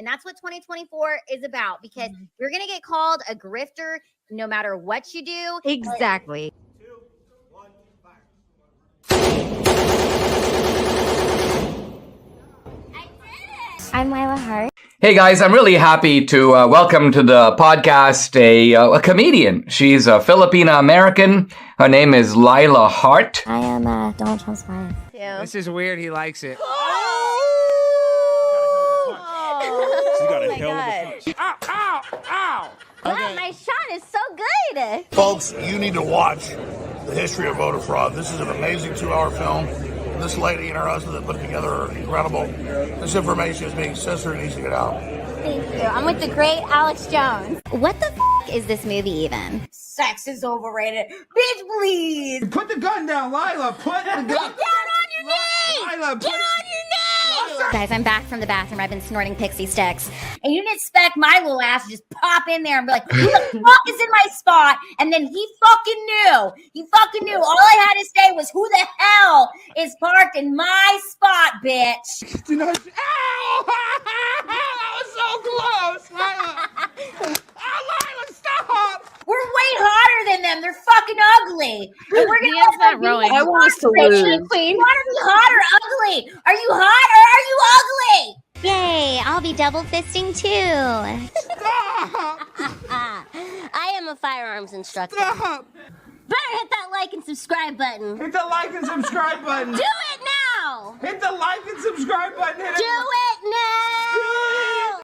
And that's what 2024 is about, because you're going to get called a grifter no matter what you do. Exactly. 2, 1, fire. I'm Lila Hart. Hey guys, I'm really happy to welcome to the podcast a comedian. She's a Filipina American. Her name is Lila Hart. I am Donald Trump's wife. This is weird. He likes it. She got a hell of a punch. Ow! Ow! Ow! Wow, my shot is so good. Folks, you need to watch The History of Voter Fraud. This is an amazing 2-hour film. This lady and her husband that put it together are incredible. This information is being censored and needs to get out. Thank you. I'm with the great Alex Jones. What the is this movie even? Sex is overrated. Bitch, please. Put the gun down, Lila. Put the gun Get down on your knees. Lila, Get on your knees. Guys, I'm back from the bathroom. I've been snorting pixie sticks. And you didn't expect my little ass to just pop in there and be like, who the fuck is in my spot? And then he fucking knew. He fucking knew. All I had to say was, who the hell is parked in my spot, bitch? Ow! That was so close, Lila. Lila, stop! We're way hotter than them. They're fucking ugly. And we're gonna Dan's not rowing. I want us to lose. Queen. You want to be hot or ugly? Are you hot or are you ugly? Yay, I'll be double fisting too. Stop! I am a firearms instructor. Stop! Better hit that like and subscribe button. Hit the like and subscribe button. Do it now. Hit the like and subscribe button. Hit Do it now.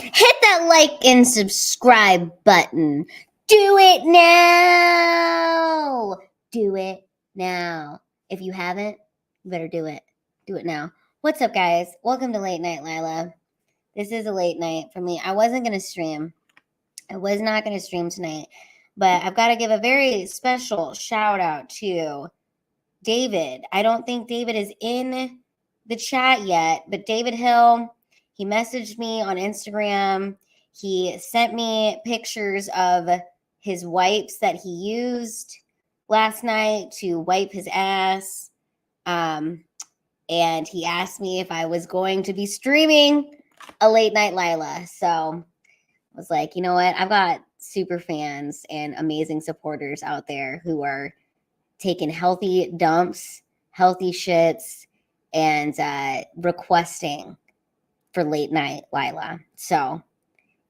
Hit that like and subscribe button. Do it now. Do it now. If you haven't, you better do it. Do it now. What's up, guys? Welcome to Late Night Lila. This is a late night for me. I wasn't going to stream. I was not going to stream tonight. But I've got to give a very special shout out to David. I don't think David is in the chat yet, but David Hill, he messaged me on Instagram. He sent me pictures of his wipes that he used last night to wipe his ass. And he asked me if I was going to be streaming a Late Night Lila. So I was like, you know what? I've got super fans and amazing supporters out there who are taking healthy dumps, healthy shits, and requesting for Late Night Lila. So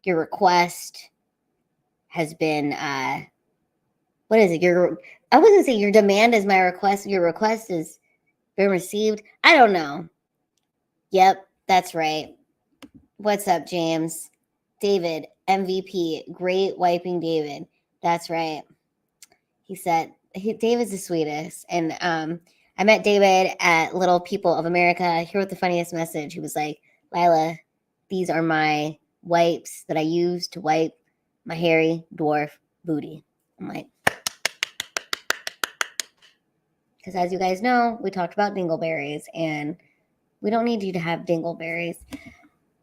your request has been what is it? I wasn't saying your demand is my request. Your request has been received. I don't know. Yep, that's right. What's up, James? David, MVP, great wiping David. That's right. He said, David's the sweetest. And I met David at Little People of America. Here with the funniest message. He was like, Lila, these are my wipes that I use to wipe my hairy dwarf booty. I'm like, because as you guys know, we talked about dingleberries, and we don't need you to have dingleberries.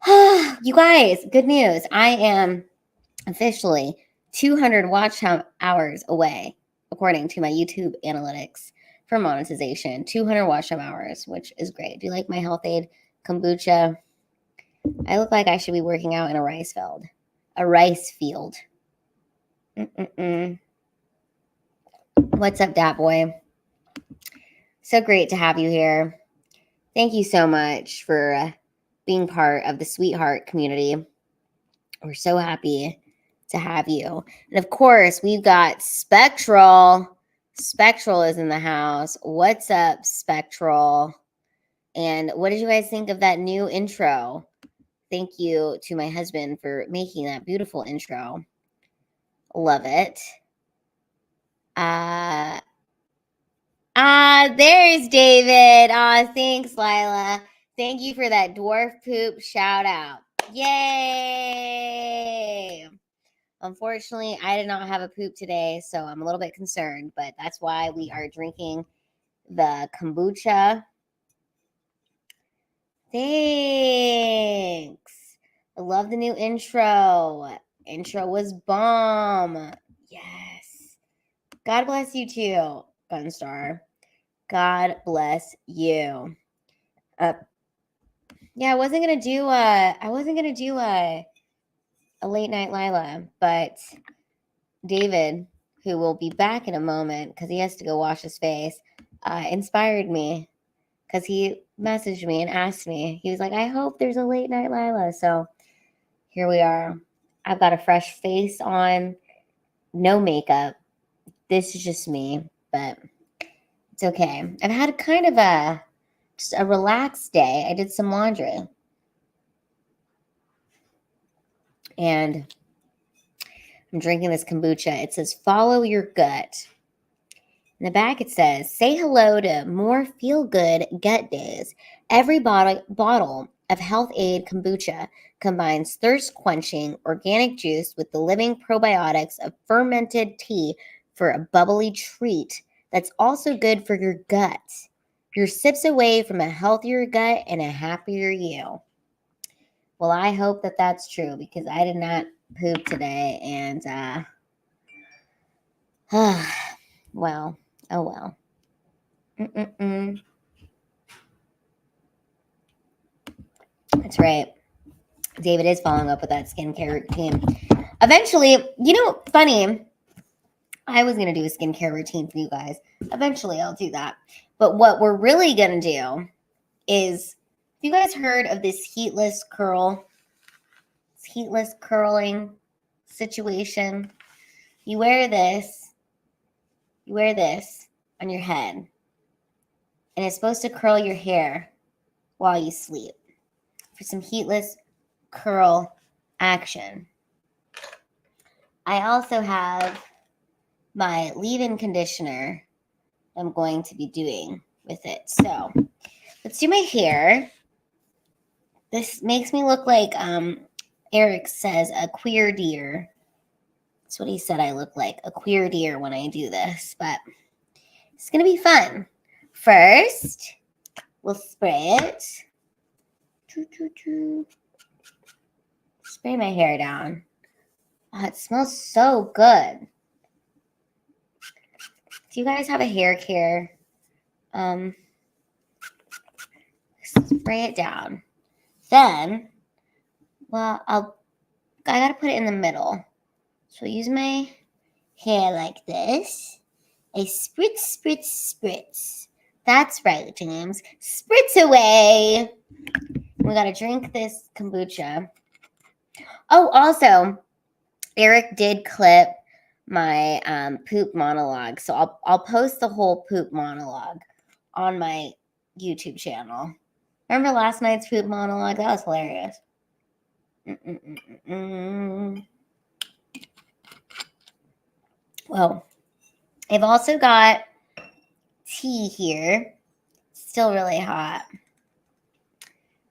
You guys, good news. I am officially 200 watch hours away, according to my YouTube analytics for monetization. 200 watch hours, which is great. Do you like my health aid kombucha? I look like I should be working out in a rice field. A rice field. What's up, Dat Boy? So great to have you here. Thank you so much for being part of the Sweetheart community. We're so happy to have you. And of course, we've got Spectral. Spectral is in the house. What's up, Spectral? And what did you guys think of that new intro? Thank you to my husband for making that beautiful intro. Love it. There's David. Thanks, Lila. Thank you for that dwarf poop shout out. Yay! Unfortunately, I did not have a poop today, so I'm a little bit concerned, but that's why we are drinking the kombucha. Thanks. I love the new intro. Intro was bomb. Yes. God bless you too, Gunstar. God bless you. Yeah, I wasn't gonna do a late night Lila, but David, who will be back in a moment because he has to go wash his face, inspired me because he messaged me and asked me. He was like, I hope there's a late night Lila. So here we are. I've got a fresh face on, no makeup. This is just me, but it's okay. I've had kind of just a relaxed day. I did some laundry. And I'm drinking this kombucha. It says, follow your gut. In the back, it says, say hello to more feel-good gut days. Every bottle of Health Aid kombucha combines thirst-quenching organic juice with the living probiotics of fermented tea for a bubbly treat that's also good for your gut. You're sips away from a healthier gut and a happier you. Well, I hope that that's true because I did not poop today, and well, oh well. That's right. David is following up with that skincare routine. Eventually, funny, I was going to do a skincare routine for you guys. Eventually, I'll do that. But what we're really going to do is, have you guys heard of this heatless curling situation? You wear this on your head, and it's supposed to curl your hair while you sleep for some heatless curl action. I also have my leave-in conditioner I'm going to be doing with it. So let's do my hair. This makes me look like Eric says, a queer deer. That's what he said I look like, a queer deer when I do this, but it's going to be fun. First, we'll spray it. Spray my hair down. Oh, it smells so good. Do you guys have a hair care? Spray it down. Then, well, I gotta put it in the middle. So use my hair like this. A spritz, spritz, spritz. That's right, James. Spritz away. We gotta drink this kombucha. Oh, also, Eric did clip my poop monologue, so I'll post the whole poop monologue on my YouTube channel. Remember last night's poop monologue? That was hilarious. Well, I've also got tea here. It's still really hot.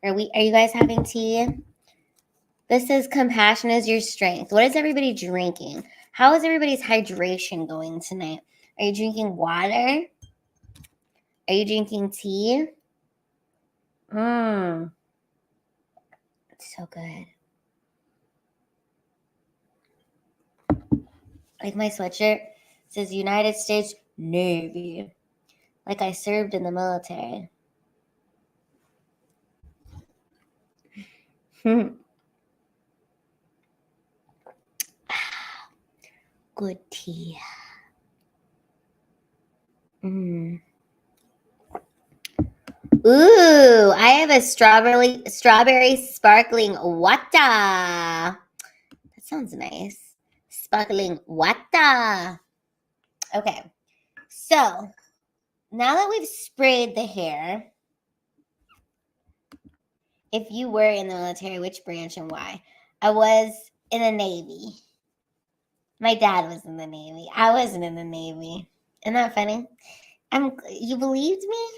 Are you guys having tea? This says compassion is your strength. What is everybody drinking? How is everybody's hydration going tonight? Are you drinking water? Are you drinking tea? It's so good. Like my sweatshirt says United States Navy. Like I served in the military. Good tea. Ooh, I have a strawberry sparkling water. That sounds nice. Sparkling water. Okay, so now that we've sprayed the hair, if you were in the military, which branch and why? I was in the Navy. My dad was in the Navy. I wasn't in the Navy. Isn't that funny? You believed me?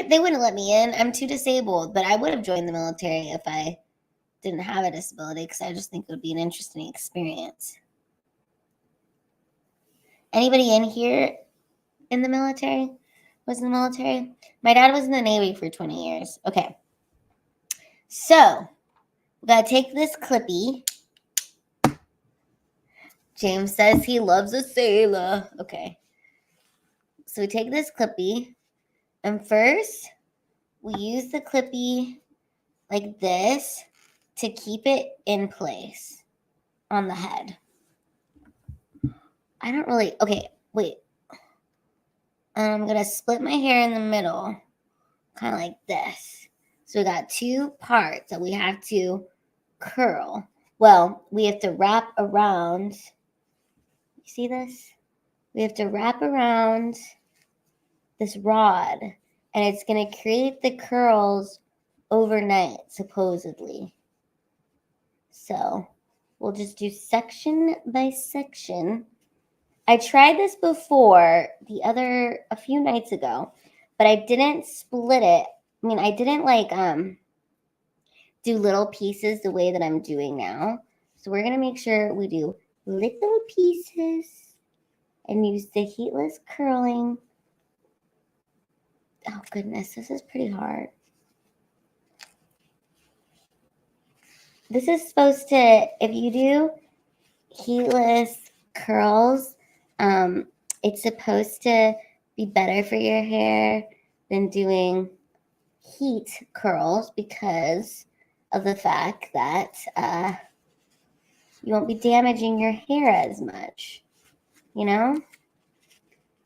They wouldn't let me in. I'm too disabled, but I would have joined the military if I didn't have a disability because I just think it would be an interesting experience. Anybody in here in the military? Was in the military? My dad was in the Navy for 20 years. Okay. So, we gotta take this clippy. James says he loves a sailor. Okay. So we take this clippy, and first we use the clippy like this to keep it in place on the head. I don't really, okay, wait. I'm going to split my hair in the middle, kind of like this. So we got two parts that we have to curl. Well, we have to wrap around. You see this? We have to wrap around this rod, and it's going to create the curls overnight, supposedly. So we'll just do section by section. I tried this before a few nights ago, but I didn't split it. I mean, I didn't like do little pieces the way that I'm doing now. So we're going to make sure we do little pieces and use the heatless curling. Oh goodness, this is pretty hard. This is supposed to, if you do heatless curls, it's supposed to be better for your hair than doing heat curls because of the fact that you won't be damaging your hair as much, you know?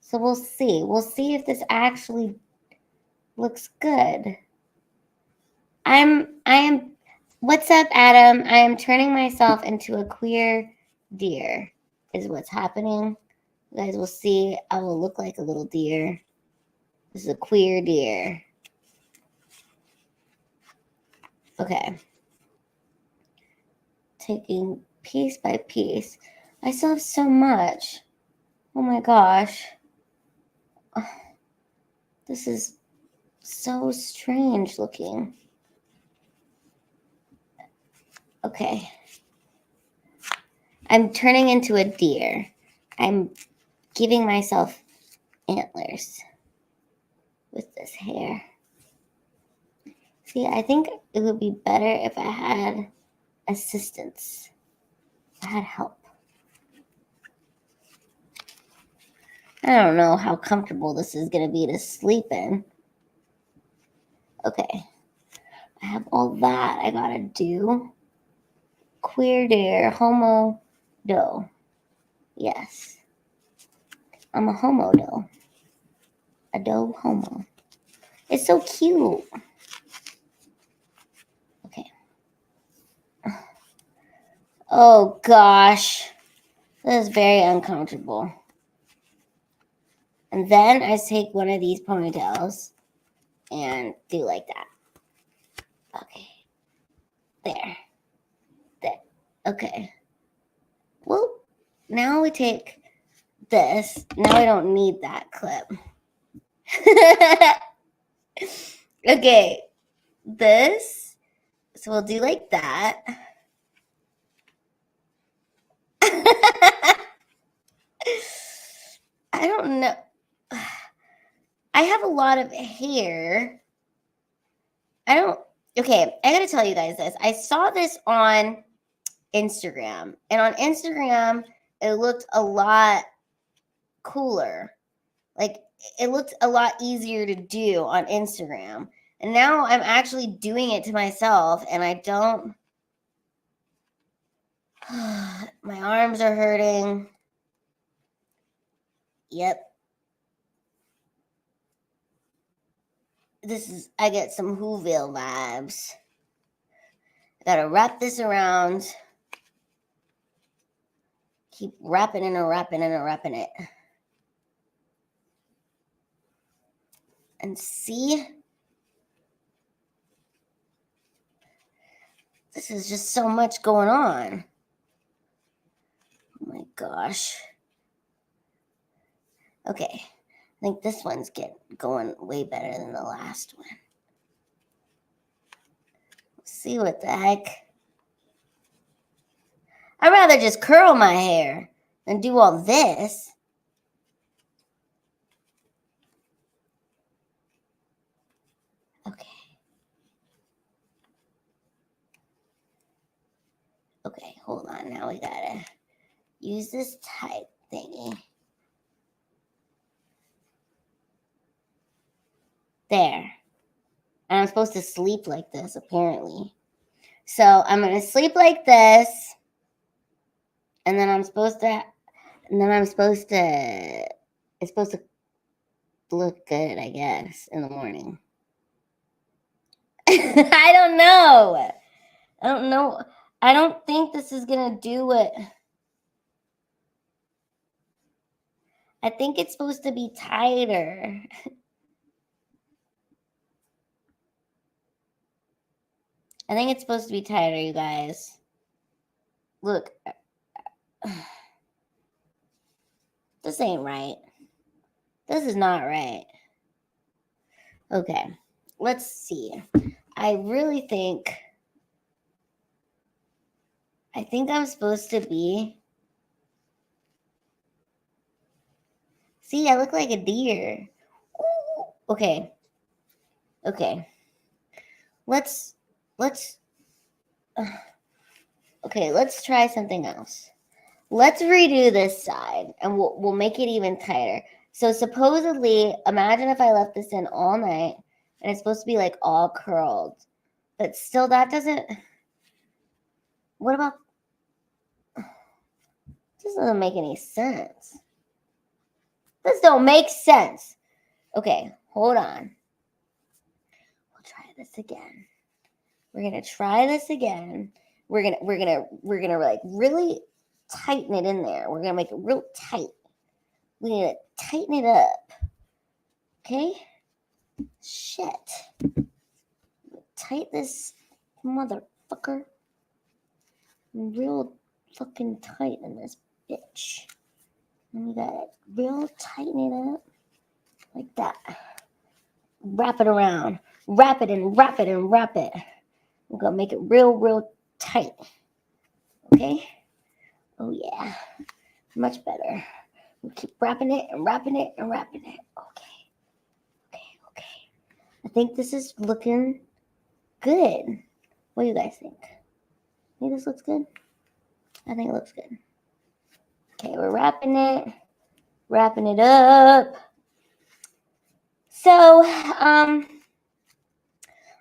So we'll see. We'll see if this actually looks good. What's up, Adam? I am turning myself into a queer deer is what's happening. You guys will see I will look like a little deer. This is a queer deer. Okay. Taking piece by piece. I still have so much. Oh my gosh. Oh, this is so strange looking. Okay. I'm turning into a deer. I'm giving myself antlers with this hair. See, I think it would be better if I had assistance. I had help. I don't know how comfortable this is going to be to sleep in. Okay. I have all that I got to do. Queer deer, homo doe. Yes. I'm a homo doe. A doe homo. It's so cute. Okay. Oh gosh. This is very uncomfortable. And then I take one of these ponytails and do like that. Okay. There. Okay. Well, now we take this. Now I don't need that clip. Okay. This. So we'll do like that. I don't know. I have a lot of hair. Okay, I gotta tell you guys this. I saw this on Instagram, and on Instagram, it looked a lot cooler. Like, it looked a lot easier to do on Instagram. And now I'm actually doing it to myself, and I don't. My arms are hurting. Yep. I get some Whoville vibes. I gotta wrap this around. Keep wrapping it and wrapping it and wrapping it. And see? This is just so much going on. Oh my gosh. Okay. I think this one's going way better than the last one. Let's see what the heck. I'd rather just curl my hair than do all this. Okay. Okay, hold on. Now we gotta use this type thingy. There. And I'm supposed to sleep like this, apparently. So I'm going to sleep like this. And then it's supposed to look good, I guess, in the morning. I don't know. I don't think this is going to do it. I think it's supposed to be tighter. I think it's supposed to be tighter, you guys. Look. This ain't right. This is not right. Okay. Let's see. I think I'm supposed to be. See, I look like a deer. Ooh. Okay. Let's okay, let's try something else. Let's redo this side and we'll make it even tighter. So supposedly, imagine if I left this in all night and it's supposed to be like all curled. But still that doesn't. What about. This doesn't make any sense. This don't make sense. Okay, hold on. We'll try this again. We're gonna try this again. We're gonna like really tighten it in there. We're gonna make it real tight. We need to tighten it up. Okay? Shit. Tight this motherfucker. Real fucking tight in this bitch. And we gotta real tighten it up. Like that. Wrap it around. Wrap it and wrap it and wrap it. We're gonna make it real tight. Okay? Oh yeah. Much better. We keep wrapping it and wrapping it and wrapping it. Okay. I think this is looking good. What do you guys think? Think this looks good? I think it looks good. Okay, we're wrapping it up. So, I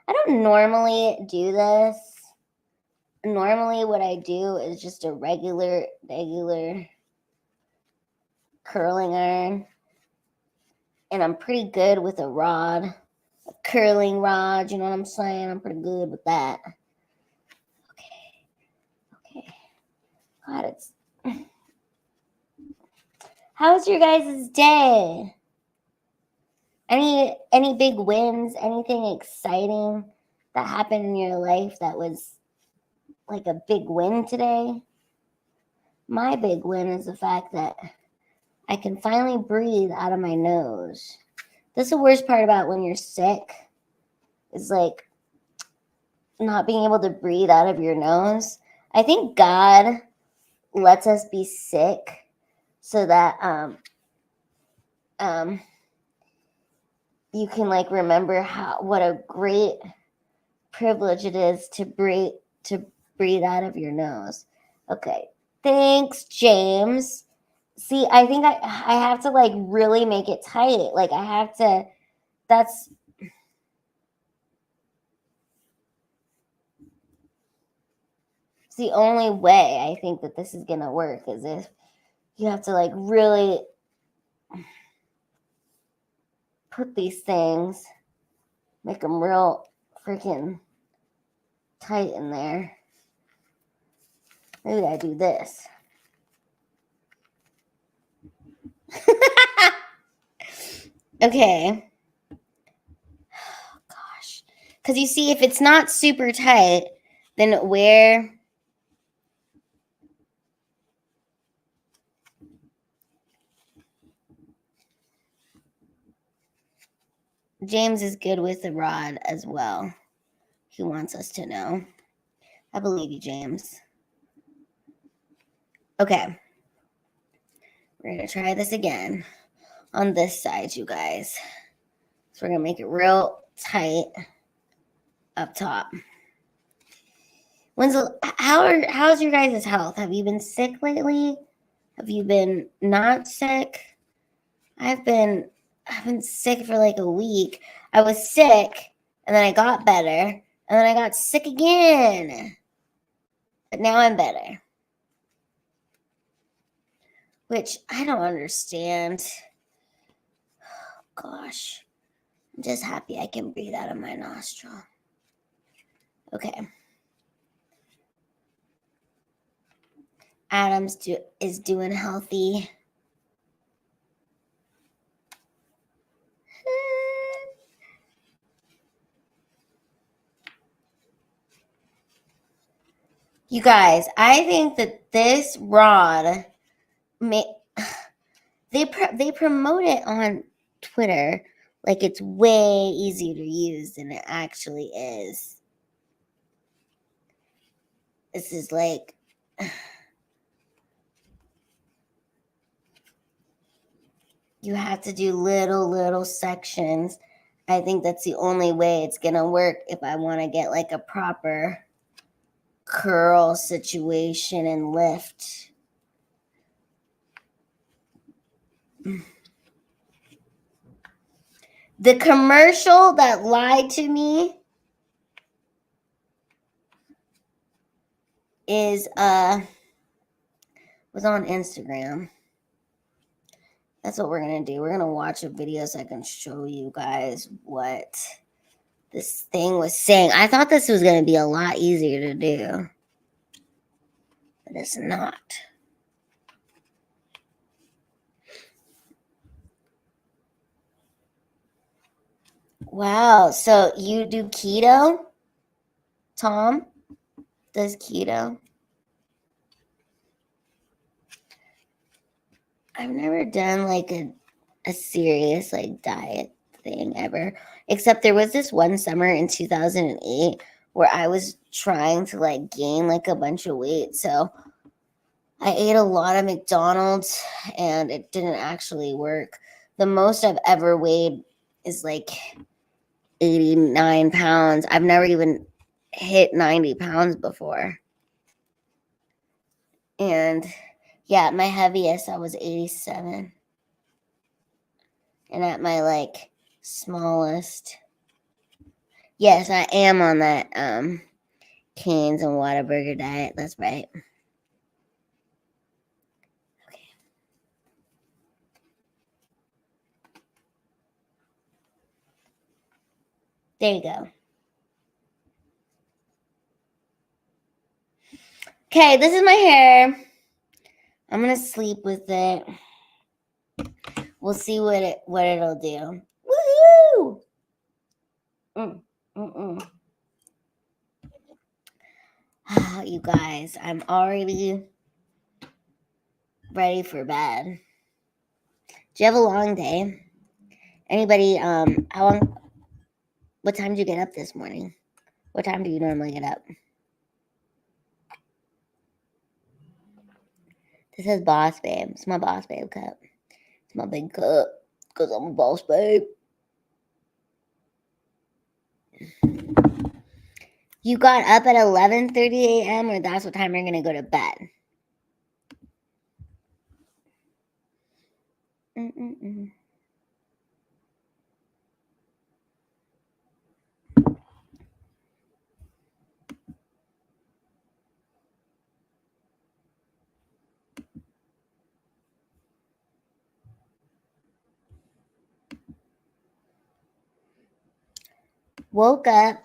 don't normally do this. Normally what I do is just a regular curling iron. And I'm pretty good with a rod. A curling rod, you know what I'm saying? I'm pretty good with that. Okay. God, it's... How's your guys' day? Any big wins? Anything exciting that happened in your life that was like a big win today? My big win is the fact that I can finally breathe out of my nose. That's the worst part about when you're sick, is like not being able to breathe out of your nose. I think God lets us be sick so that you can like remember what a great privilege it is to breathe out of your nose. Okay. Thanks, James. See, I think I have to like really make it tight. Like I have to, that's the only way I think that this is going to work, is if you have to like really put these things, make them real freaking tight in there. Maybe I do this. Okay. Oh, gosh. Because you see, if it's not super tight, then where... James is good with the rod as well. He wants us to know. I believe you, James. Okay. We're going to try this again on this side, you guys. So we're going to make it real tight up top. How's your guys' health? Have you been sick lately? Have you been not sick? I've been sick for like a week. I was sick and then I got better, and then I got sick again. But now I'm better. Which I don't understand. Gosh. I'm just happy I can breathe out of my nostril. Okay. Adam's is doing healthy. You guys, I think that this rod they promote it on Twitter like it's way easier to use than it actually is. This is like you have to do little sections. I think that's the only way it's gonna work if I want to get like a proper curl situation and lift. The commercial that lied to me was on Instagram. That's what we're gonna do. We're gonna watch a video so I can show you guys what this thing was saying. I thought this was gonna be a lot easier to do, but it's not. Wow, so you do keto? Tom does keto. I've never done like a serious like diet thing ever, except there was this one summer in 2008 where I was trying to like gain like a bunch of weight. So I ate a lot of McDonald's and it didn't actually work. The most I've ever weighed is like 89 pounds. I've never even hit 90 pounds before. And yeah, my heaviest, I was 87. And at my like smallest, yes, I am on that Cane's and Whataburger diet. That's right. Okay. There you go. Okay, this is my hair. I'm gonna sleep with it. We'll see what it'll do. Woohoo! You guys, I'm already ready for bed. Do you have a long day? Anybody? How long? What time did you get up this morning? What time do you normally get up? This is Boss Babe. It's my Boss Babe cup. It's my big cup because I'm a Boss Babe. You got up at 11:30 a.m. or that's what time you're going to go to bed? Woke up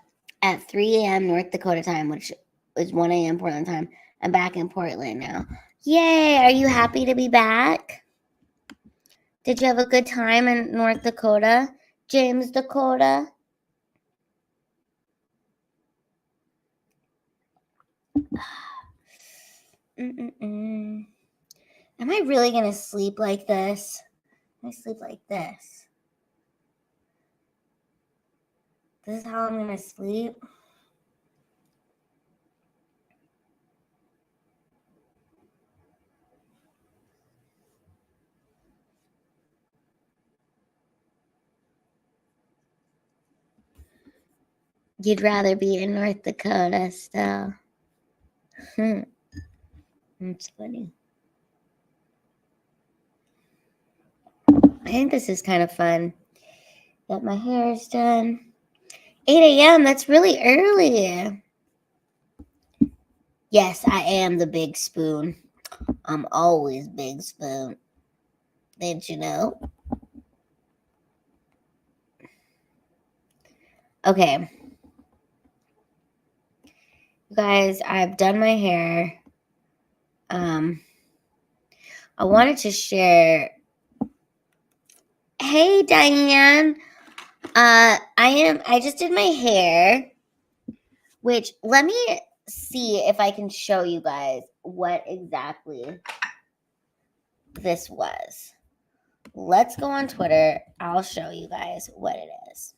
at 3 a.m. North Dakota time, which is 1 a.m. Portland time. I'm back in Portland now. Yay! Are you happy to be back? Did you have a good time in North Dakota? James Dakota? Am I really going to sleep like this? I sleep like this. This is how I'm going to sleep. You'd rather be in North Dakota still. That's funny. I think this is kind of fun. That my hair is done. 8 a.m. That's really early. Yes, I am the big spoon. I'm always big spoon. Didn't you know? Okay. You guys, I've done my hair. I wanted to share. Hey, Diane. I just did my hair, which let me see if I can show you guys what exactly this was. Let's go on Twitter. I'll show you guys what it is.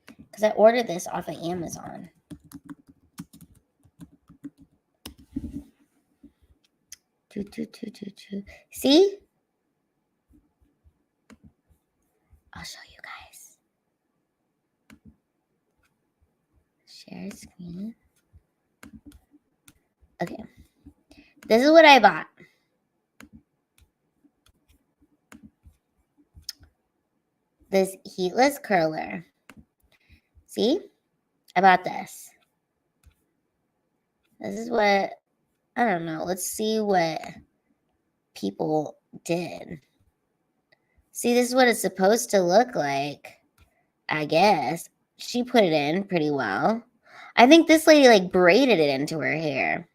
Because I ordered this off of Amazon. See? I'll show you guys. Share screen. Okay. This is what I bought. This heatless curler. See? I bought this. This is what, I don't know. Let's see what people did. See, this is what it's supposed to look like, I guess. She put it in pretty well. I think this lady like braided it into her hair.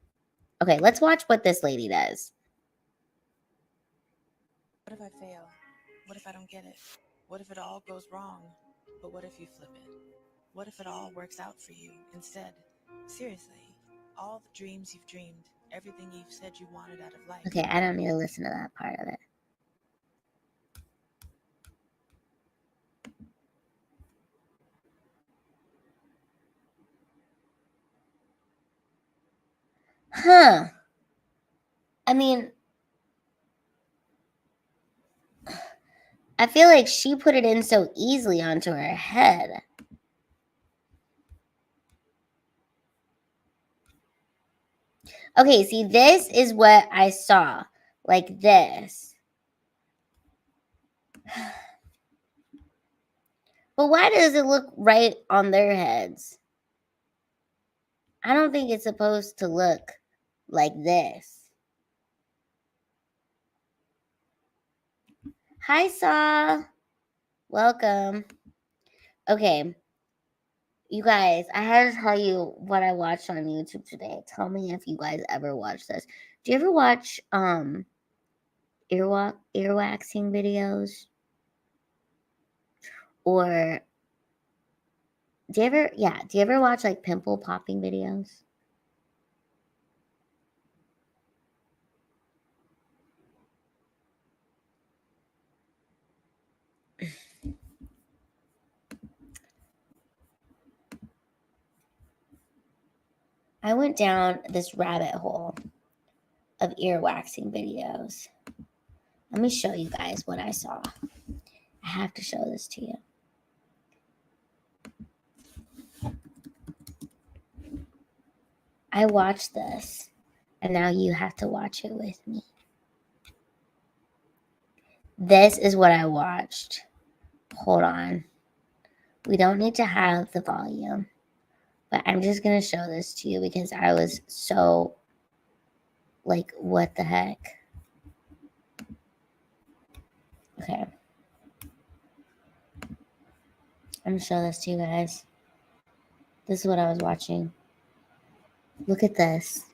Okay, let's watch what this lady does. What if I fail? What if I don't get it? What if it all goes wrong? But what if you flip it? What if it all works out for you instead? Seriously, all the dreams you've dreamed, everything you've said you wanted out of life. Okay, I don't need to listen to that part of it. Huh. I mean, I feel like she put it in so easily onto her head. Okay, see, this is what I saw. Like this. But why does it look right on their heads? I don't think it's supposed to look like this. Hi, Saw. Welcome. Okay. You guys, I had to tell you what I watched on YouTube today. Tell me if you guys ever watch this. Do you ever watch earwaxing videos? Or do you ever watch like pimple popping videos? I went down this rabbit hole of earwaxing videos. Let me show you guys what I saw. I have to show this to you. I watched this, and now you have to watch it with me. This is what I watched. Hold on. We don't need to have the volume, but I'm just going to show this to you because I was so, like, what the heck? Okay. I'm going to show this to you guys. This is what I was watching. Look at this.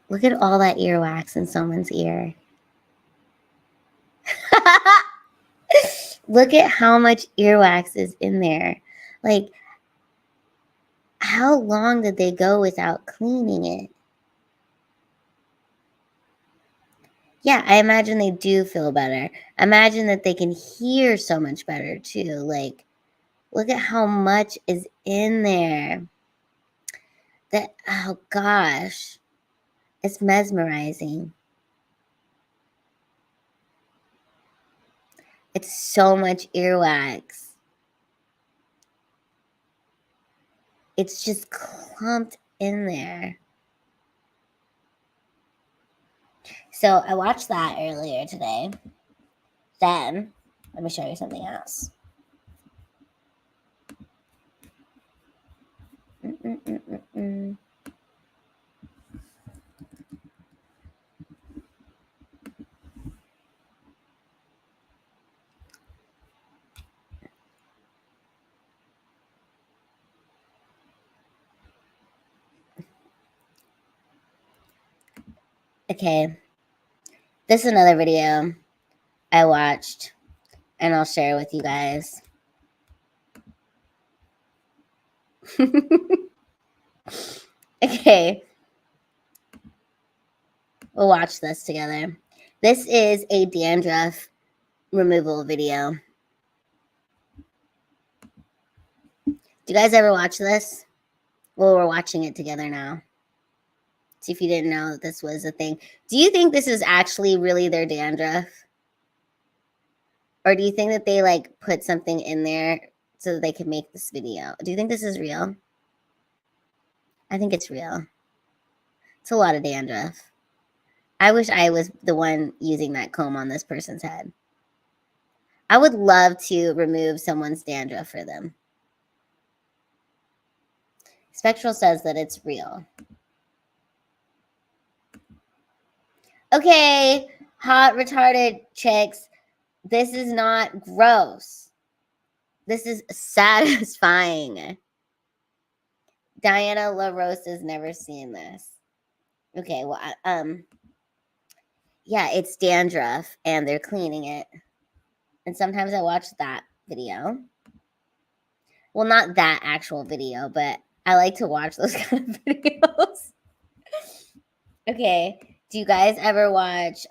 Look at all that earwax in someone's ear. Look at how much earwax is in there. Like, how long did they go without cleaning it? Yeah, I imagine they do feel better. Imagine that they can hear so much better too. Like, look at how much is in there. That, oh gosh, it's mesmerizing. It's so much earwax. It's just clumped in there. So I watched that earlier today. Then, let me show you something else. Okay, this is another video I watched, and I'll share with you guys. Okay, we'll watch this together. This is a dandruff removal video. Do you guys ever watch this? Well, we're watching it together now. See if you didn't know that this was a thing. Do you think this is actually really their dandruff? Or do you think that they like put something in there so that they could make this video? Do you think this is real? I think it's real. It's a lot of dandruff. I wish I was the one using that comb on this person's head. I would love to remove someone's dandruff for them. Spectral says that it's real. Okay, hot retarded chicks. This is not gross. This is satisfying. Diana LaRose has never seen this. Okay, well, yeah, it's dandruff, and they're cleaning it. And sometimes I watch that video. Well, not that actual video, but I like to watch those kind of videos. Okay, do you guys ever watch,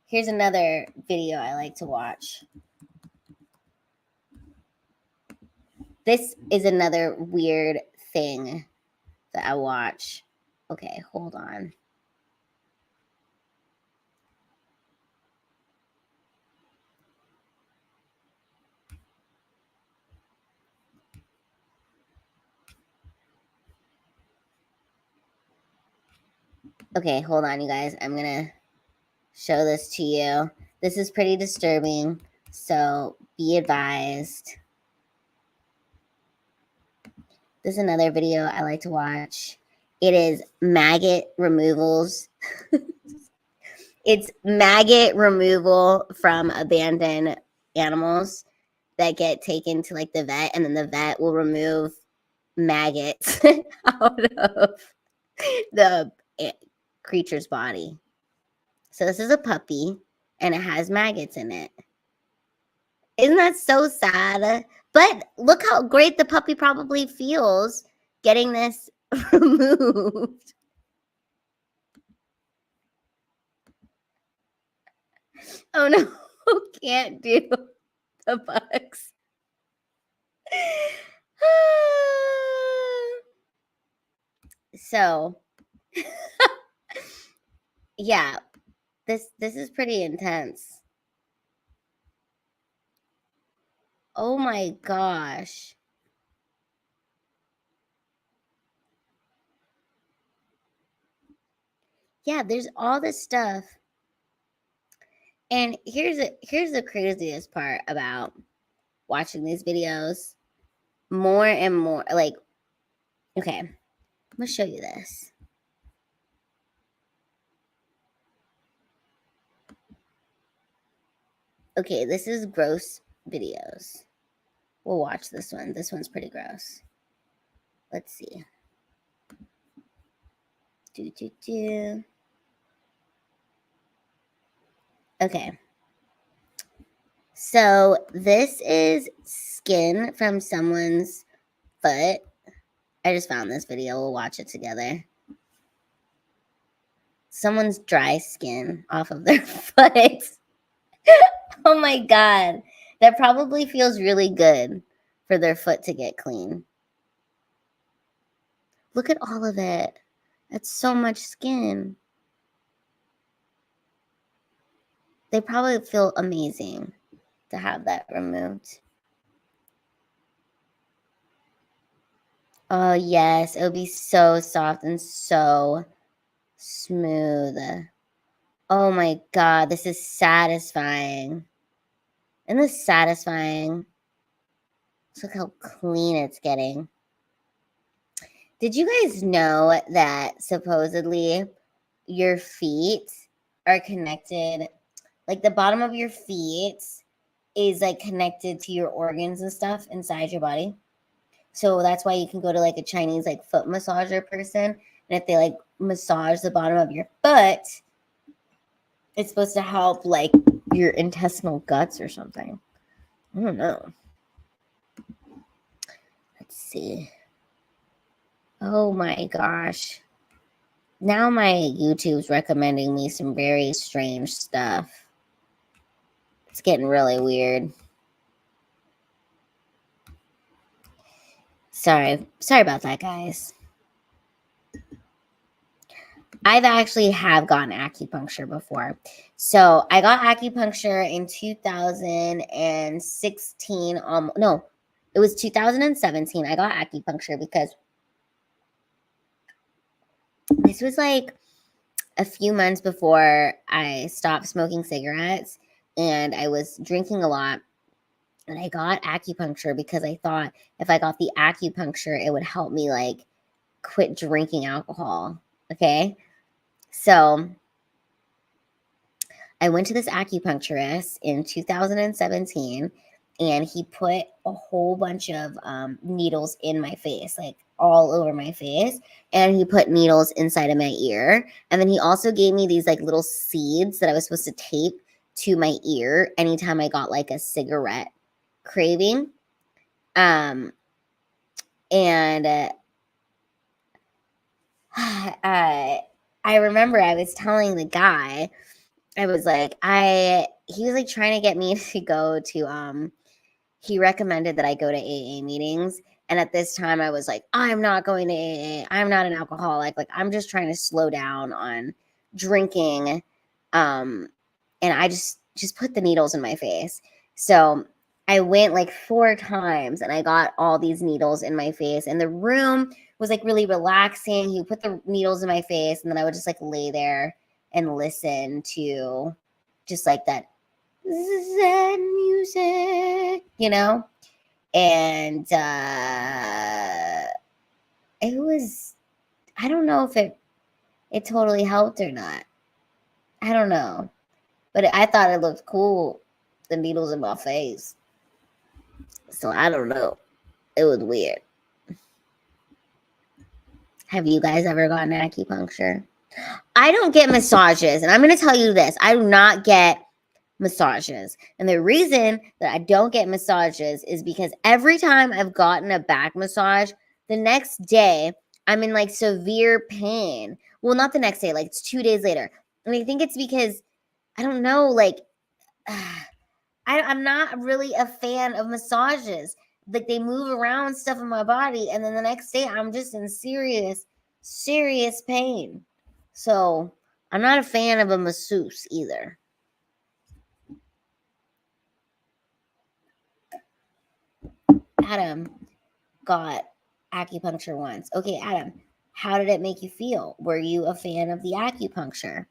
here's another video I like to watch. This is another weird thing that I watch. Okay, hold on. Okay, hold on, you guys. I'm going to show this to you. This is pretty disturbing, so be advised. This is another video I like to watch. It is maggot removals. It's maggot removal from abandoned animals that get taken to like the vet, and then the vet will remove maggots out of the creature's body. So this is a puppy, and it has maggots in it. Isn't that so sad? But look how great the puppy probably feels getting this removed. Oh no, can't do the bugs. So, yeah, this is pretty intense. Oh my gosh. Yeah, there's all this stuff. And here's the craziest part about watching these videos. More and more, like, okay, I'm gonna show you this. Okay, this is gross videos. We'll watch this one. This one's pretty gross. Let's see. Okay. So this is skin from someone's foot. I just found this video. We'll watch it together. Someone's dry skin off of their foot. Oh my God. That probably feels really good for their foot to get clean. Look at all of it. That's so much skin. They probably feel amazing to have that removed. Oh, yes. It would be so soft and so smooth. Oh my God, this is satisfying. Isn't this satisfying? Look how clean it's getting. Did you guys know that supposedly your feet are connected? Like the bottom of your feet is like connected to your organs and stuff inside your body. So that's why you can go to like a Chinese like foot massager person, and if they like massage the bottom of your foot, it's supposed to help like your intestinal guts or something. I don't know. Let's see. Oh my gosh. Now my YouTube's recommending me some very strange stuff. It's getting really weird. Sorry about that, guys. I've actually have gotten acupuncture before. So I got acupuncture in 2016. No, it was 2017. I got acupuncture because this was like a few months before I stopped smoking cigarettes, and I was drinking a lot. And I got acupuncture because I thought if I got the acupuncture, it would help me like quit drinking alcohol. Okay. So I went to this acupuncturist in 2017, and he put a whole bunch of needles in my face, like all over my face. And he put needles inside of my ear. And then he also gave me these like little seeds that I was supposed to tape to my ear anytime I got like a cigarette craving. And I remember I was telling the guy, I was like, he was like trying to get me to go to, he recommended that I go to AA meetings. And at this time I was like, I'm not going to AA. I'm not an alcoholic. Like, I'm just trying to slow down on drinking. And I just put the needles in my face. So I went like 4 times, and I got all these needles in my face, and the room was like really relaxing. He put the needles in my face, and then I would just like lay there and listen to just like that Zen music, you know? And it was, I don't know if it totally helped or not. I don't know. But I thought it looked cool, the needles in my face. So I don't know. It was weird. Have you guys ever gotten acupuncture? I don't get massages, and I'm going to tell you this. I do not get massages. And the reason that I don't get massages is because every time I've gotten a back massage, the next day I'm in like severe pain. Well, not the next day, like it's 2 days later. And I think it's because, I don't know, like, I'm not really a fan of massages. Like, they move around stuff in my body, and then the next day I'm just in serious pain. So I'm not a fan of a masseuse either. Adam got acupuncture once. Okay, Adam, how did it make you feel? Were you a fan of the acupuncture?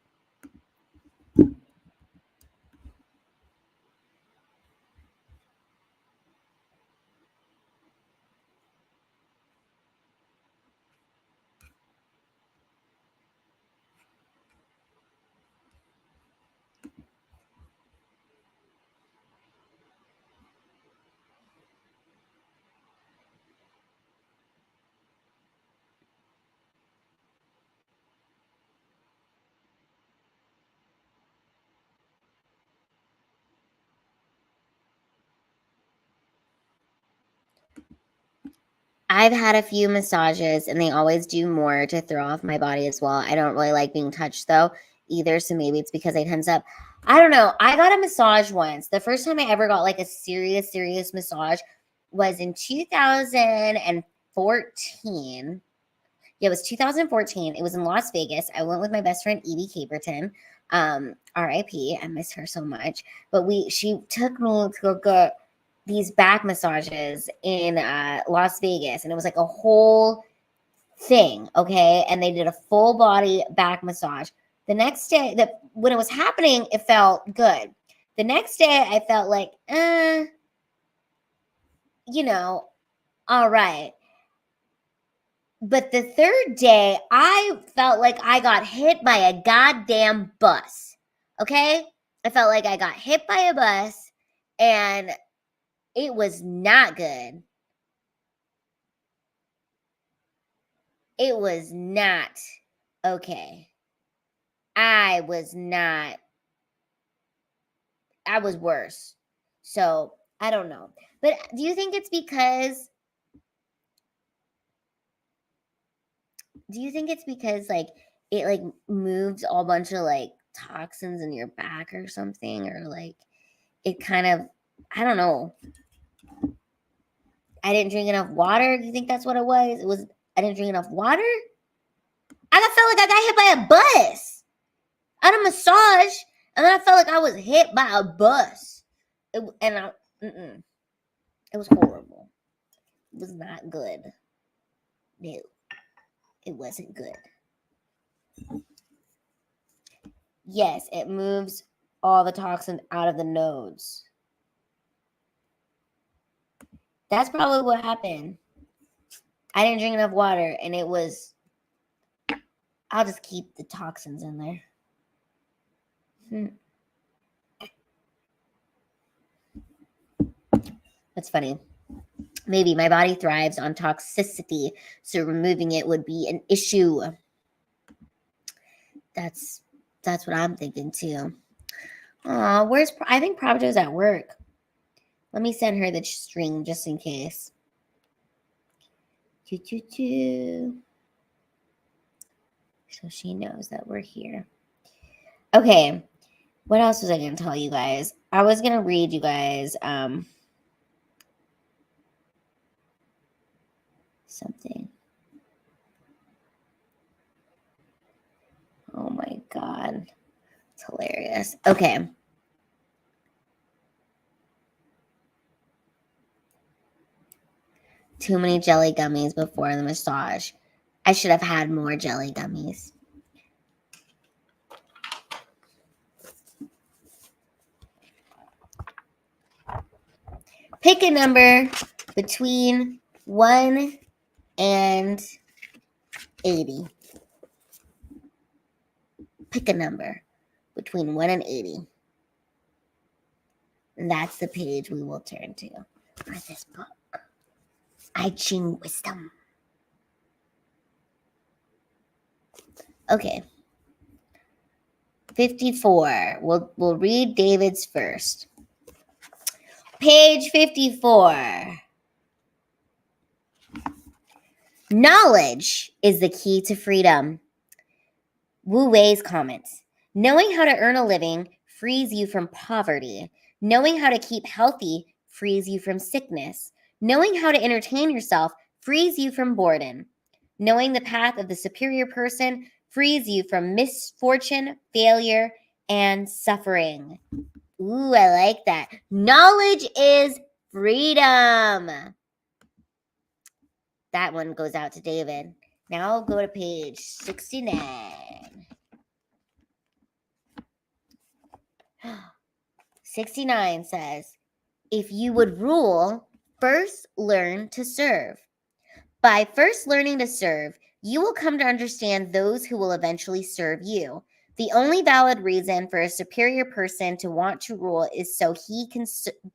I've had a few massages, and they always do more to throw off my body as well. I don't really like being touched though either, so maybe it's because I tense up. I don't know. I got a massage once. The first time I ever got like a serious massage was in 2014. Yeah, it was 2014. It was in Las Vegas. I went with my best friend Edie Caperton. RIP. I miss her so much. But she took me to go get these back massages in Las Vegas, and it was like a whole thing, okay? And they did a full body back massage. The next day, when it was happening, it felt good. The next day, I felt like, all right. But the third day, I felt like I got hit by a goddamn bus. Okay? I felt like I got hit by a bus, and it was not good. It was not okay. I was worse. So, I don't know. But do you think it's because like it like moves a bunch of like toxins in your back or something, or like it kind of, I don't know. I didn't drink enough water. Do you think that's what it was? I didn't drink enough water? Felt like I got hit by a bus at a massage, and then I felt like I was hit by a bus. It was horrible. It was not good. No, it wasn't good. Yes, it moves all the toxin out of the nodes. That's probably what happened. I didn't drink enough water, and it was... I'll just keep the toxins in there. That's funny. Maybe my body thrives on toxicity, so removing it would be an issue. That's what I'm thinking too. Aw, I think Pravda's at work. Let me send her the string just in case. So she knows that we're here. Okay. What else was I going to tell you guys? I was going to read you guys something. Oh my God. It's hilarious. Okay. Too many jelly gummies before the massage. I should have had more jelly gummies. Pick a number between 1 and 80. Pick a number between 1 and 80. And that's the page we will turn to for this book. I Ching Wisdom. Okay. 54. We'll read David's first. Page 54. Knowledge is the key to freedom. Wu Wei's comments. Knowing how to earn a living frees you from poverty. Knowing how to keep healthy frees you from sickness. Knowing how to entertain yourself frees you from boredom. Knowing the path of the superior person frees you from misfortune, failure, and suffering. Ooh, I like that. Knowledge is freedom. That one goes out to David. Now I'll go to page 69. 69 says, if you would rule, first learn to serve. By first learning to serve, you will come to understand those who will eventually serve you. The only valid reason for a superior person to want to rule is so he can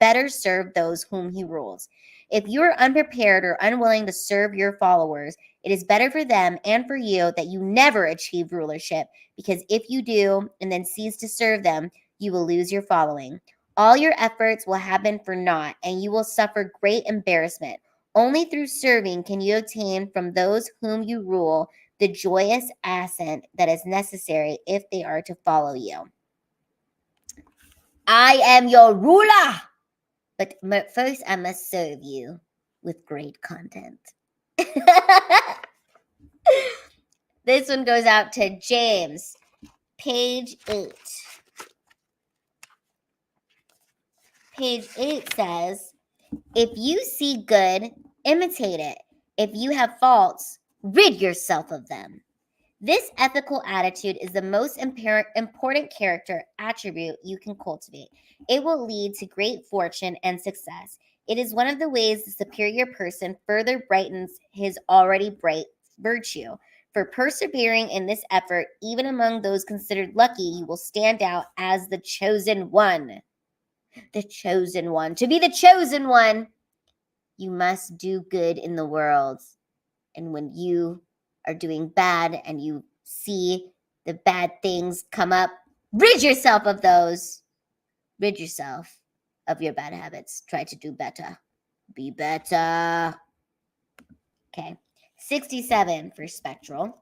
better serve those whom he rules. If you are unprepared or unwilling to serve your followers, it is better for them and for you that you never achieve rulership, because if you do and then cease to serve them, you will lose your following. All your efforts will happen for naught, and you will suffer great embarrassment. Only through serving can you obtain from those whom you rule the joyous assent that is necessary if they are to follow you. I am your ruler, but first I must serve you with great content. This one goes out to James, page 8. Page 8 says, if you see good, imitate it. If you have faults, rid yourself of them. This ethical attitude is the most important character attribute you can cultivate. It will lead to great fortune and success. It is one of the ways the superior person further brightens his already bright virtue. For persevering in this effort, even among those considered lucky, you will stand out as the chosen one. The chosen one. To be the chosen one, you must do good in the world. And when you are doing bad and you see the bad things come up, rid yourself of those. Rid yourself of your bad habits. Try to do better. Be better. Okay. 67 for spectral.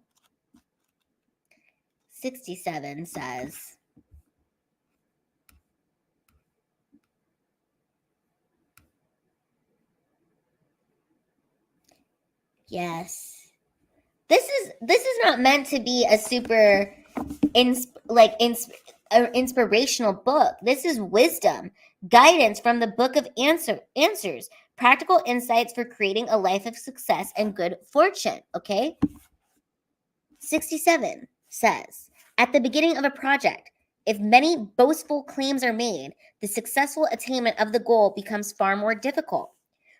67 says, yes. This is not meant to be a super inspirational book. This is wisdom, guidance from the book of answers, practical insights for creating a life of success and good fortune. Okay. 67 says, at the beginning of a project, if many boastful claims are made, the successful attainment of the goal becomes far more difficult.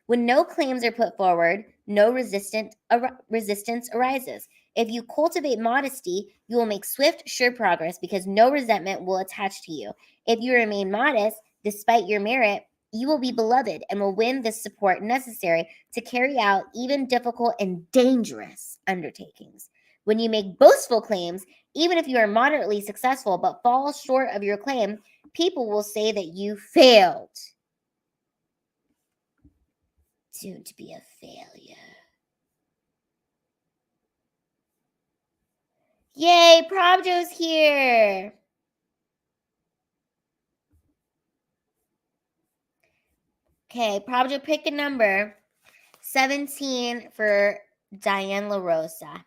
When no claims are put forward, no resistance arises. If you cultivate modesty, you will make swift, sure progress because no resentment will attach to you. If you remain modest, despite your merit, you will be beloved and will win the support necessary to carry out even difficult and dangerous undertakings. When you make boastful claims, even if you are moderately successful but fall short of your claim, people will say that you failed. Soon to be a failure. Yay, Probjo's here. Okay, Probjo, pick a number. 17 for Diane LaRosa.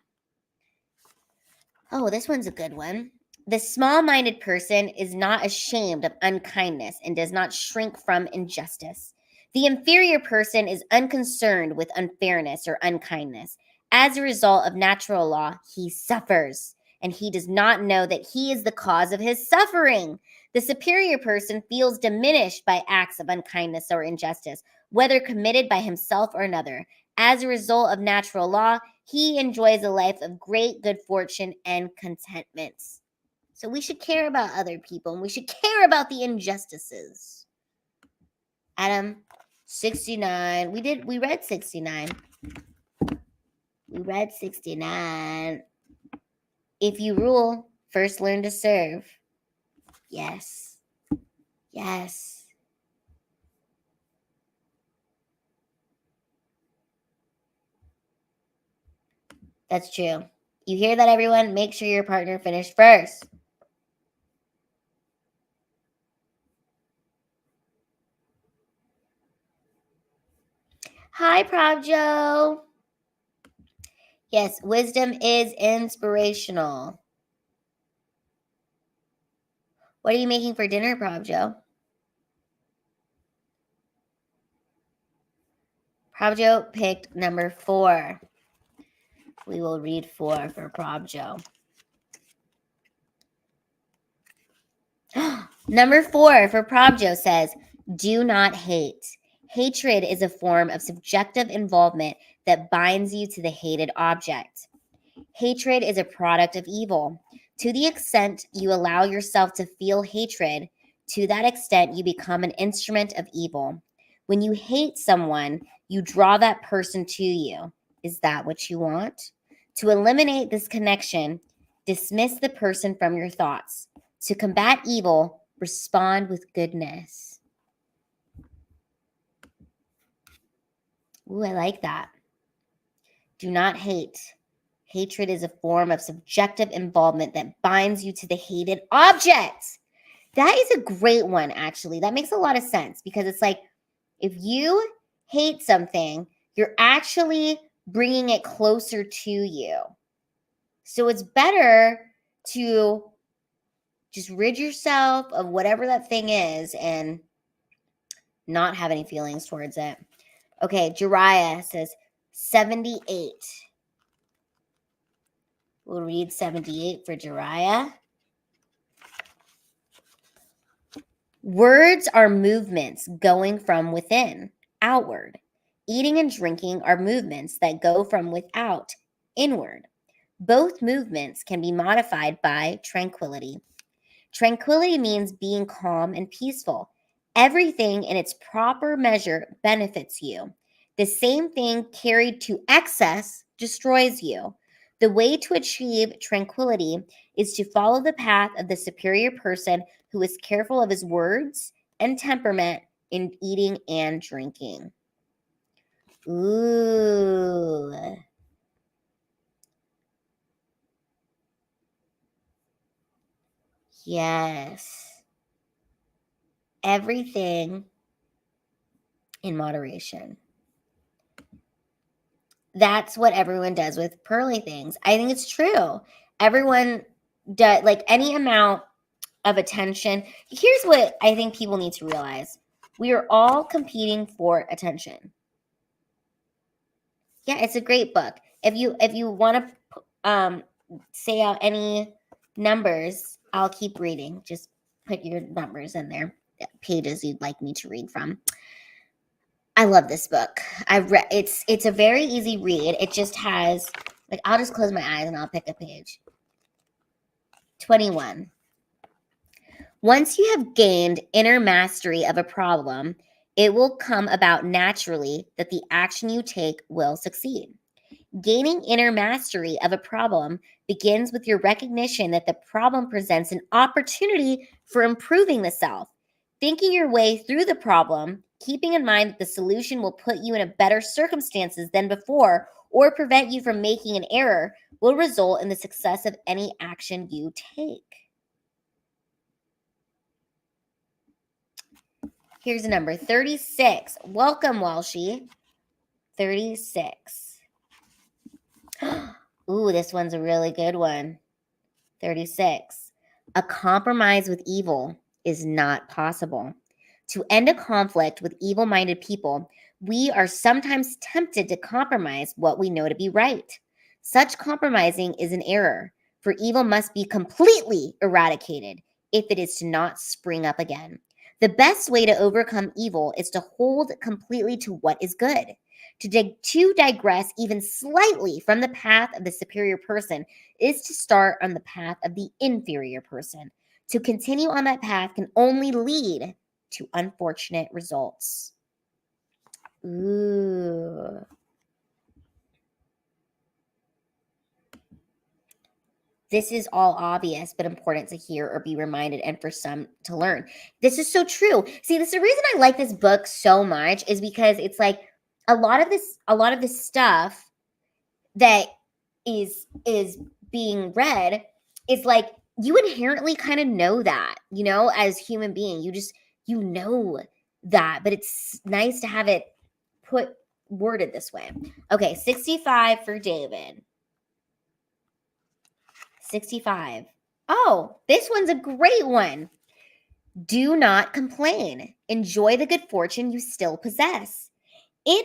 Oh, this one's a good one. The small-minded person is not ashamed of unkindness and does not shrink from injustice. The inferior person is unconcerned with unfairness or unkindness. As a result of natural law, he suffers, and he does not know that he is the cause of his suffering. The superior person feels diminished by acts of unkindness or injustice, whether committed by himself or another. As a result of natural law, he enjoys a life of great good fortune and contentment. So we should care about other people, and we should care about the injustices. Adam, 69. We read 69. We read 69. If you rule, first learn to serve. Yes. Yes. That's true. You hear that, everyone? Make sure your partner finished first. Hi, Probjo. Yes, wisdom is inspirational. What are you making for dinner, Probjo? Probjo picked number 4. We will read 4 for Probjo. Number 4 for Probjo says, do not hate. Hatred is a form of subjective involvement that binds you to the hated object. Hatred is a product of evil. To the extent you allow yourself to feel hatred, to that extent you become an instrument of evil. When you hate someone, you draw that person to you. Is that what you want? To eliminate this connection, dismiss the person from your thoughts. To combat evil, respond with goodness. Ooh, I like that. Do not hate. Hatred is a form of subjective involvement that binds you to the hated object. That is a great one, actually. That makes a lot of sense because it's like if you hate something, you're actually bringing it closer to you. So it's better to just rid yourself of whatever that thing is and not have any feelings towards it. Okay, Jariah says 78. We'll read 78 for Jariah. Words are movements going from within, outward. Eating and drinking are movements that go from without, inward. Both movements can be modified by tranquility. Tranquility means being calm and peaceful. Everything in its proper measure benefits you. The same thing carried to excess destroys you. The way to achieve tranquility is to follow the path of the superior person who is careful of his words and temperament in eating and drinking. Ooh. Yes. Everything in moderation. That's what everyone does with pearly things. I think it's true. Everyone does, like, any amount of attention. Here's what I think people need to realize. We are all competing for attention. Yeah, it's a great book. If you want to say out any numbers, I'll keep reading. Just put your numbers in there, pages you'd like me to read from. I love this book. I've read it's a very easy read. It just has, like, I'll just close my eyes and I'll pick a page. 21. Once you have gained inner mastery of a problem, it will come about naturally that the action you take will succeed. Gaining inner mastery of a problem begins with your recognition that the problem presents an opportunity for improving the self. Thinking your way through the problem, keeping in mind that the solution will put you in a better circumstances than before or prevent you from making an error, will result in the success of any action you take. Here's a number, 36. Welcome, Walshy. 36. Ooh, this one's a really good one. 36. A compromise with evil is not possible. To end a conflict with evil-minded people, we are sometimes tempted to compromise what we know to be right. Such compromising is an error, for evil must be completely eradicated if it is to not spring up again. The best way to overcome evil is to hold completely to what is good. To digress even slightly from the path of the superior person is to start on the path of the inferior person. To continue on that path can only lead to unfortunate results. Ooh. This is all obvious, but important to hear or be reminded, and for some to learn. This is so true. See, this is the reason I like this book so much, is because it's like a lot of this stuff that is being read is like, you inherently kind of know that, you know, as human being, you know that, but it's nice to have it worded this way. Okay, 65 for David. 65. Oh, this one's a great one. Do not complain. Enjoy the good fortune you still possess. In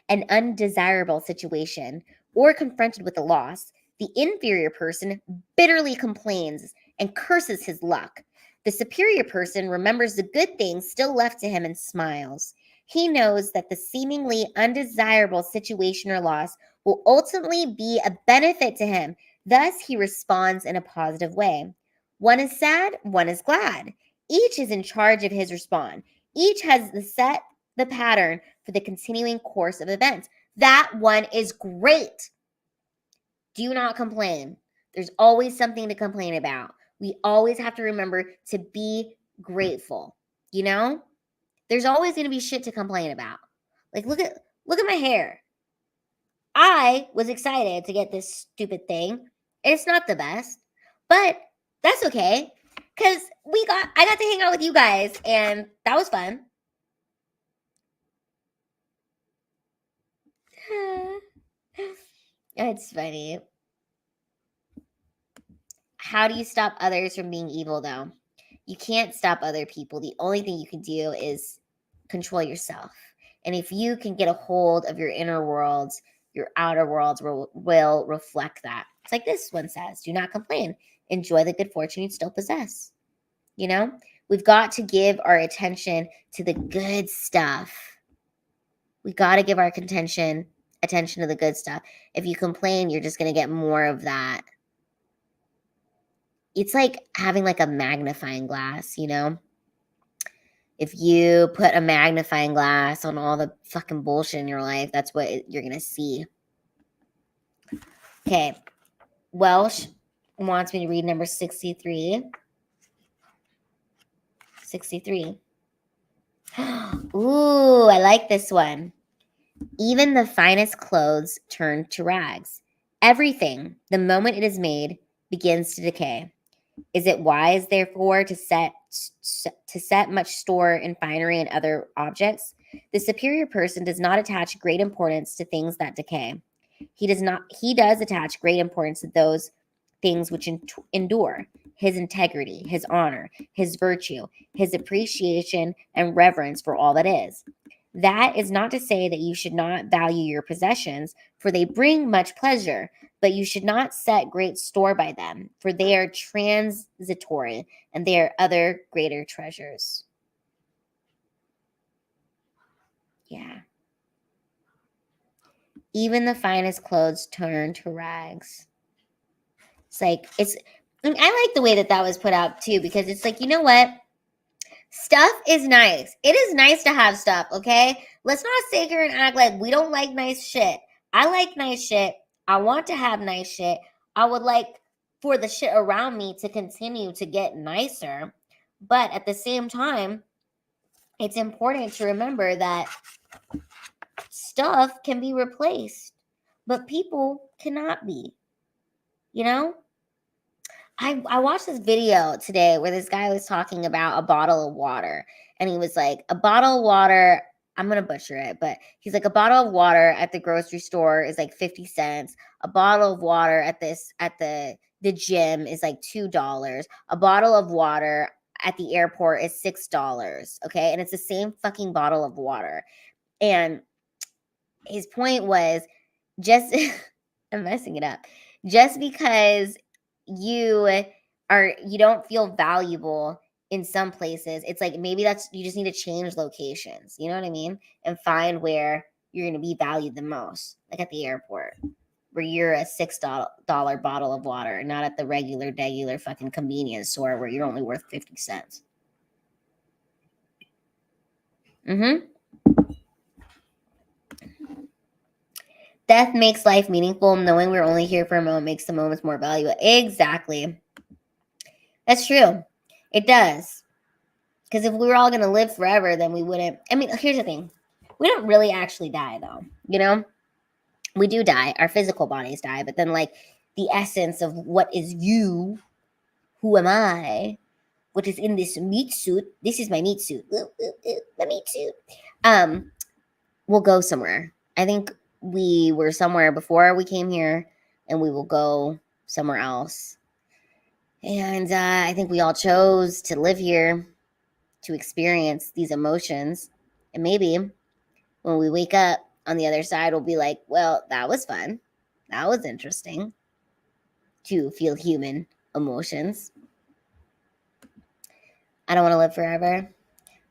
an undesirable situation or confronted with a loss, the inferior person bitterly complains and curses his luck. The superior person remembers the good things still left to him and smiles. He knows that the seemingly undesirable situation or loss will ultimately be a benefit to him. Thus, he responds in a positive way. One is sad, one is glad. Each is in charge of his response. Each has the pattern for the continuing course of events. That one is great. Do not complain. There's always something to complain about. We always have to remember to be grateful. You know? There's always going to be shit to complain about. Like, look at my hair. I was excited to get this stupid thing. It's not the best, but that's okay, because I got to hang out with you guys, and that was fun. It's funny. How do you stop others from being evil, though? You can't stop other people. The only thing you can do is control yourself. And if you can get a hold of your inner world your outer worlds will reflect that. It's like this one says, do not complain. Enjoy the good fortune you still possess. You know, we've got to give our attention to the good stuff. We got to give our attention to the good stuff. If you complain, you're just going to get more of that. It's like having like a magnifying glass, you know? If you put a magnifying glass on all the fucking bullshit in your life, that's what you're going to see. Okay. Welsh wants me to read number 63. 63. Ooh, I like this one. Even the finest clothes turn to rags. Everything, the moment it is made, begins to decay. Is it wise, therefore, to set much store in finery and other objects? The superior person does not attach great importance to things that decay. He does attach great importance to those things which endure: his integrity, his honor, his virtue, his appreciation and reverence for all that is. That is not to say that you should not value your possessions, for they bring much pleasure, but you should not set great store by them, for they are transitory and they are other greater treasures. Yeah. Even the finest clothes turn to rags. It's like, I like the way that was put out too, because it's like, you know what? Stuff is nice. It is nice to have stuff, okay? Let's not sit here and act like we don't like nice shit. I like nice shit. I want to have nice shit. I would like for the shit around me to continue to get nicer. But at the same time, it's important to remember that stuff can be replaced, but people cannot be. You know? I watched this video today where this guy was talking about a bottle of water. And he was like, a bottle of water, I'm going to butcher it, but he's like, a bottle of water at the grocery store is like 50 cents. A bottle of water at the gym is like $2. A bottle of water at the airport is $6. Okay. And it's the same fucking bottle of water. And his point was just, I'm messing it up. Just because you don't feel valuable in some places, it's like maybe you just need to change locations, you know what I mean, and find where you're going to be valued the most, like at the airport where you're a $6 bottle of water, not at the regular fucking convenience store where you're only worth 50 cents. Death makes life meaningful. Knowing we're only here for a moment makes the moments more valuable. Exactly. That's true. It does. Because if we were all going to live forever, then we wouldn't. I mean, here's the thing. We don't really actually die, though. You know? We do die. Our physical bodies die. But then, like, the essence of what is you, who am I, what is in this meat suit, this is my meat suit, the meat suit, will go somewhere. I think we were somewhere before we came here, and we will go somewhere else. And I think we all chose to live here to experience these emotions. And maybe when we wake up on the other side, we'll be like, well, that was fun. That was interesting to feel human emotions. I don't want to live forever.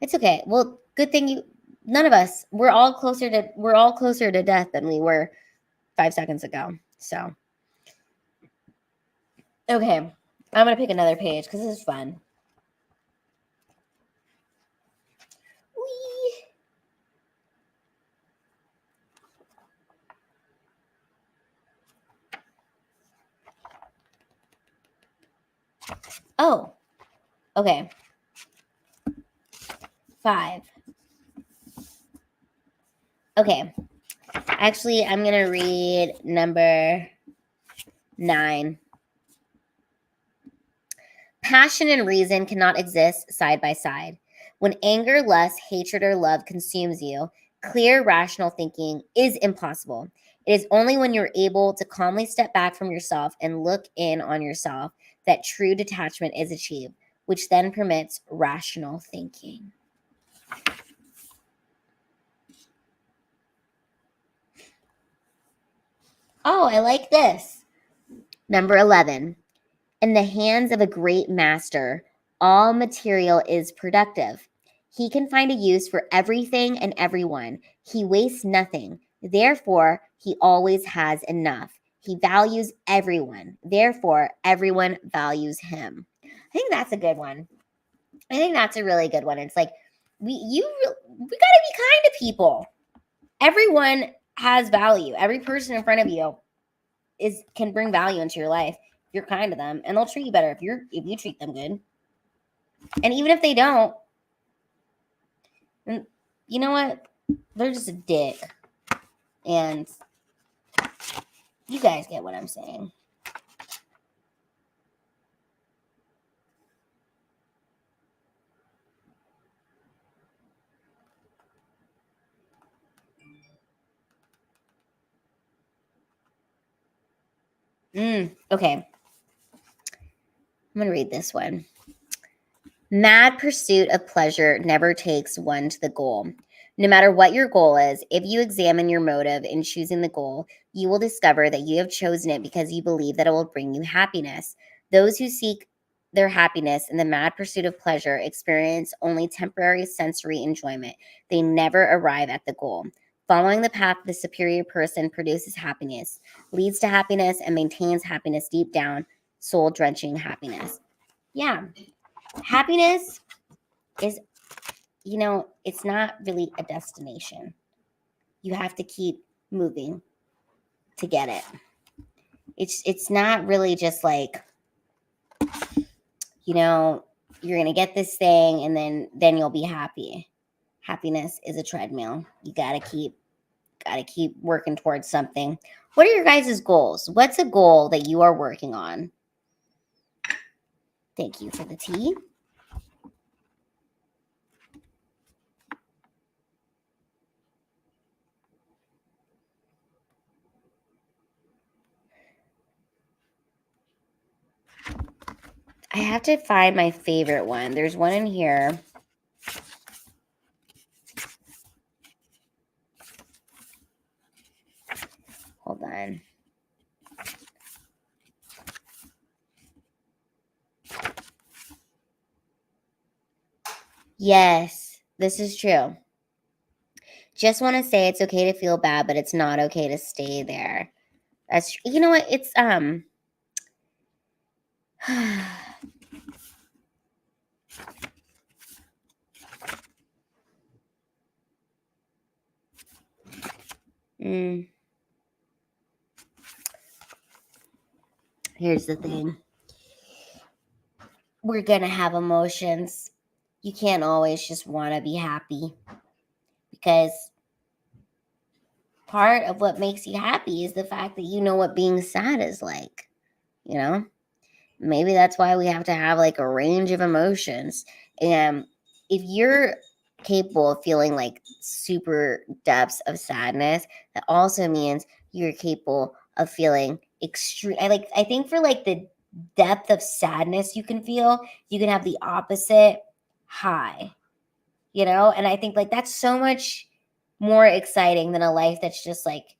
It's okay. Well, good thing none of us, we're all closer to death than we were 5 seconds ago. So, okay, I'm going to pick another page because this is fun. Whee! Oh, okay. 5. Okay. Actually, I'm going to read number 9. Passion and reason cannot exist side by side. When anger, lust, hatred, or love consumes you, clear, rational thinking is impossible. It is only when you're able to calmly step back from yourself and look in on yourself that true detachment is achieved, which then permits rational thinking. Oh, I like this. Number 11. In the hands of a great master, all material is productive. He can find a use for everything and everyone. He wastes nothing. Therefore, he always has enough. He values everyone. Therefore, everyone values him. I think that's a good one. I think that's a really good one. It's like we got to be kind to people. Everyone has value. Every person in front of you can bring value into your life. If you're kind to them, and they'll treat you better if you treat them good. And even if they don't, and you know what? They're just a dick. And you guys get what I'm saying. Okay. I'm going to read this one. Mad pursuit of pleasure never takes one to the goal. No matter what your goal is, if you examine your motive in choosing the goal, you will discover that you have chosen it because you believe that it will bring you happiness. Those who seek their happiness in the mad pursuit of pleasure experience only temporary sensory enjoyment. They never arrive at the goal. Following the path of the superior person produces happiness, leads to happiness, and maintains happiness deep down, soul-drenching happiness. Yeah. Happiness is, it's not really a destination. You have to keep moving to get it. It's not really just like, you're going to get this thing and then you'll be happy. Happiness is a treadmill. You got to keep working towards something. What are your guys' goals? What's a goal that you are working on? Thank you for the tea. I have to find my favorite one. There's one in here. Hold on. Yes, this is true. Just want to say it's okay to feel bad, but it's not okay to stay there. That's, you know what? It's, Here's the thing. We're going to have emotions. You can't always just want to be happy, because part of what makes you happy is the fact that you know what being sad is like, Maybe that's why we have to have like a range of emotions. And if you're capable of feeling like super depths of sadness, that also means you're capable of feeling extreme. I think for like the depth of sadness you can feel, you can have the opposite high, and I think like that's so much more exciting than a life that's just like,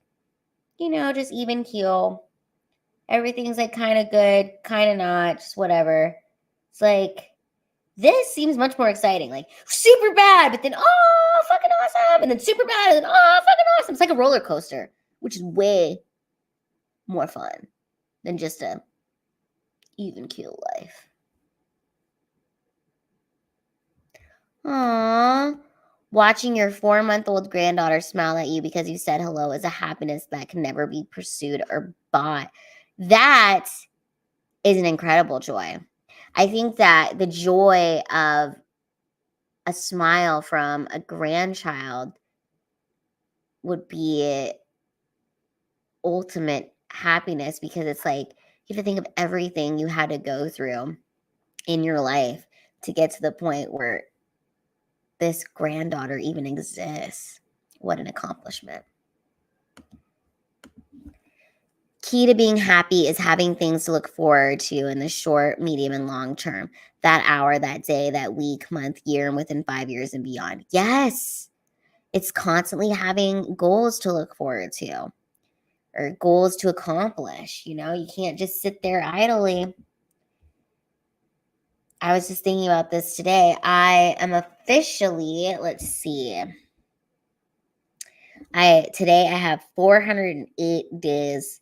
just even keel. Everything's like kind of good, kind of not, just whatever. It's like, this seems much more exciting. Like super bad, but then, oh, fucking awesome. And then super bad, and then, oh, fucking awesome. It's like a roller coaster, which is way more fun than just a even keel life. Aww. Watching your 4-month-old granddaughter smile at you because you said hello is a happiness that can never be pursued or bought. That is an incredible joy. I think that the joy of a smile from a grandchild would be ultimate happiness, because it's like you have to think of everything you had to go through in your life to get to the point where this granddaughter even exists. What an accomplishment. Key to being happy is having things to look forward to in the short, medium, and long term. That hour, that day, that week, month, year, and within 5 years and beyond. Yes. It's constantly having goals to look forward to. or goals to accomplish. You know, you can't just sit there idly. I was just thinking about this today. I am officially, let's see. Today I have 408 days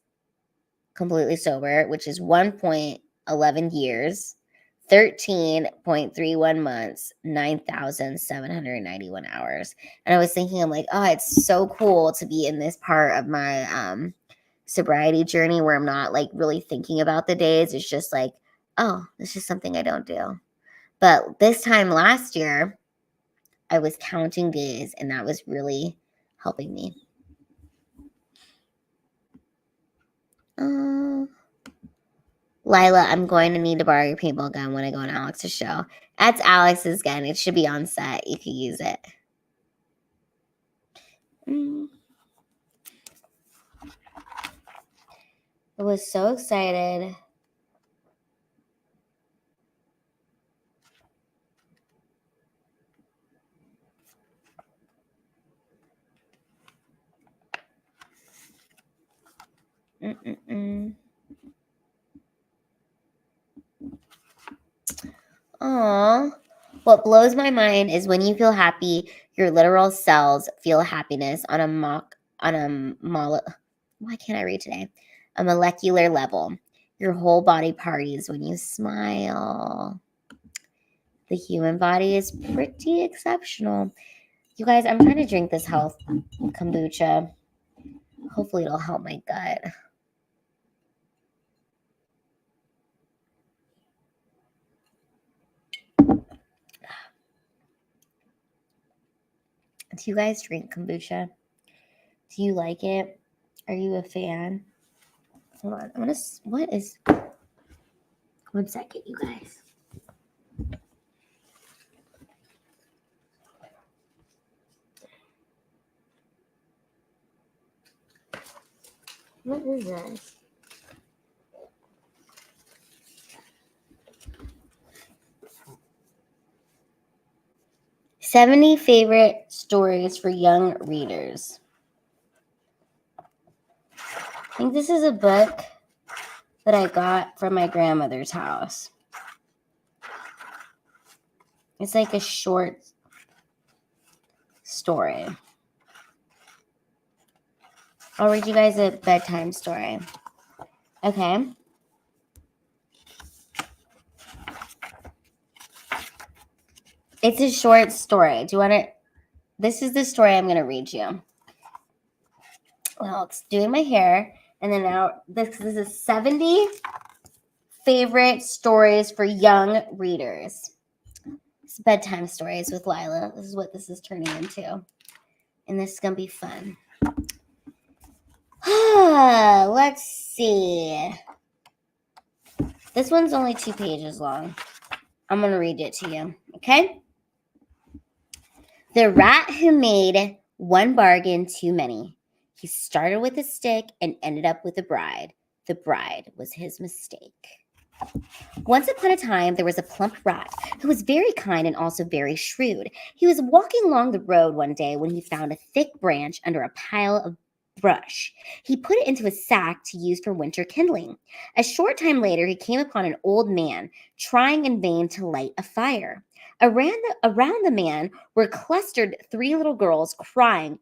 completely sober, which is 1.11 years, 13.31 months, 9,791 hours. And I was thinking, I'm like, oh, it's so cool to be in this part of my sobriety journey where I'm not like really thinking about the days. It's just like, oh, this is something I don't do. But this time last year, I was counting days, and that was really helping me. Lila, I'm going to need to borrow your paintball gun when I go on Alex's show. That's Alex's gun. It should be on set. You can use it. I was so excited. Aww. What blows my mind is when you feel happy, your literal cells feel happiness on a why can't I read today? A molecular level. Your whole body parties when you smile. The human body is pretty exceptional. You guys, I'm trying to drink this health kombucha. Hopefully it'll help my gut. Do you guys drink kombucha? Do you like it? Are you a fan? Hold on. One second, you guys. What is this? "70 favorite stories for young readers." I think this is a book that I got from my grandmother's house. It's like a short story. I'll read you guys a bedtime story. Okay. It's a short story. Do you want to? This is the story I'm going to read you. Well, it's doing my hair. And then now this is 70 favorite stories for young readers. It's bedtime stories with Lila. This is what this is turning into. And this is going to be fun. Let's see. This one's only 2 pages long. I'm going to read it to you. Okay? The rat who made one bargain too many. He started with a stick and ended up with a bride. The bride was his mistake. Once upon a time, there was a plump rat who was very kind and also very shrewd. He was walking along the road one day when he found a thick branch under a pile of brush. He put it into a sack to use for winter kindling. A short time later, he came upon an old man trying in vain to light a fire. Around the man were clustered 3 little girls crying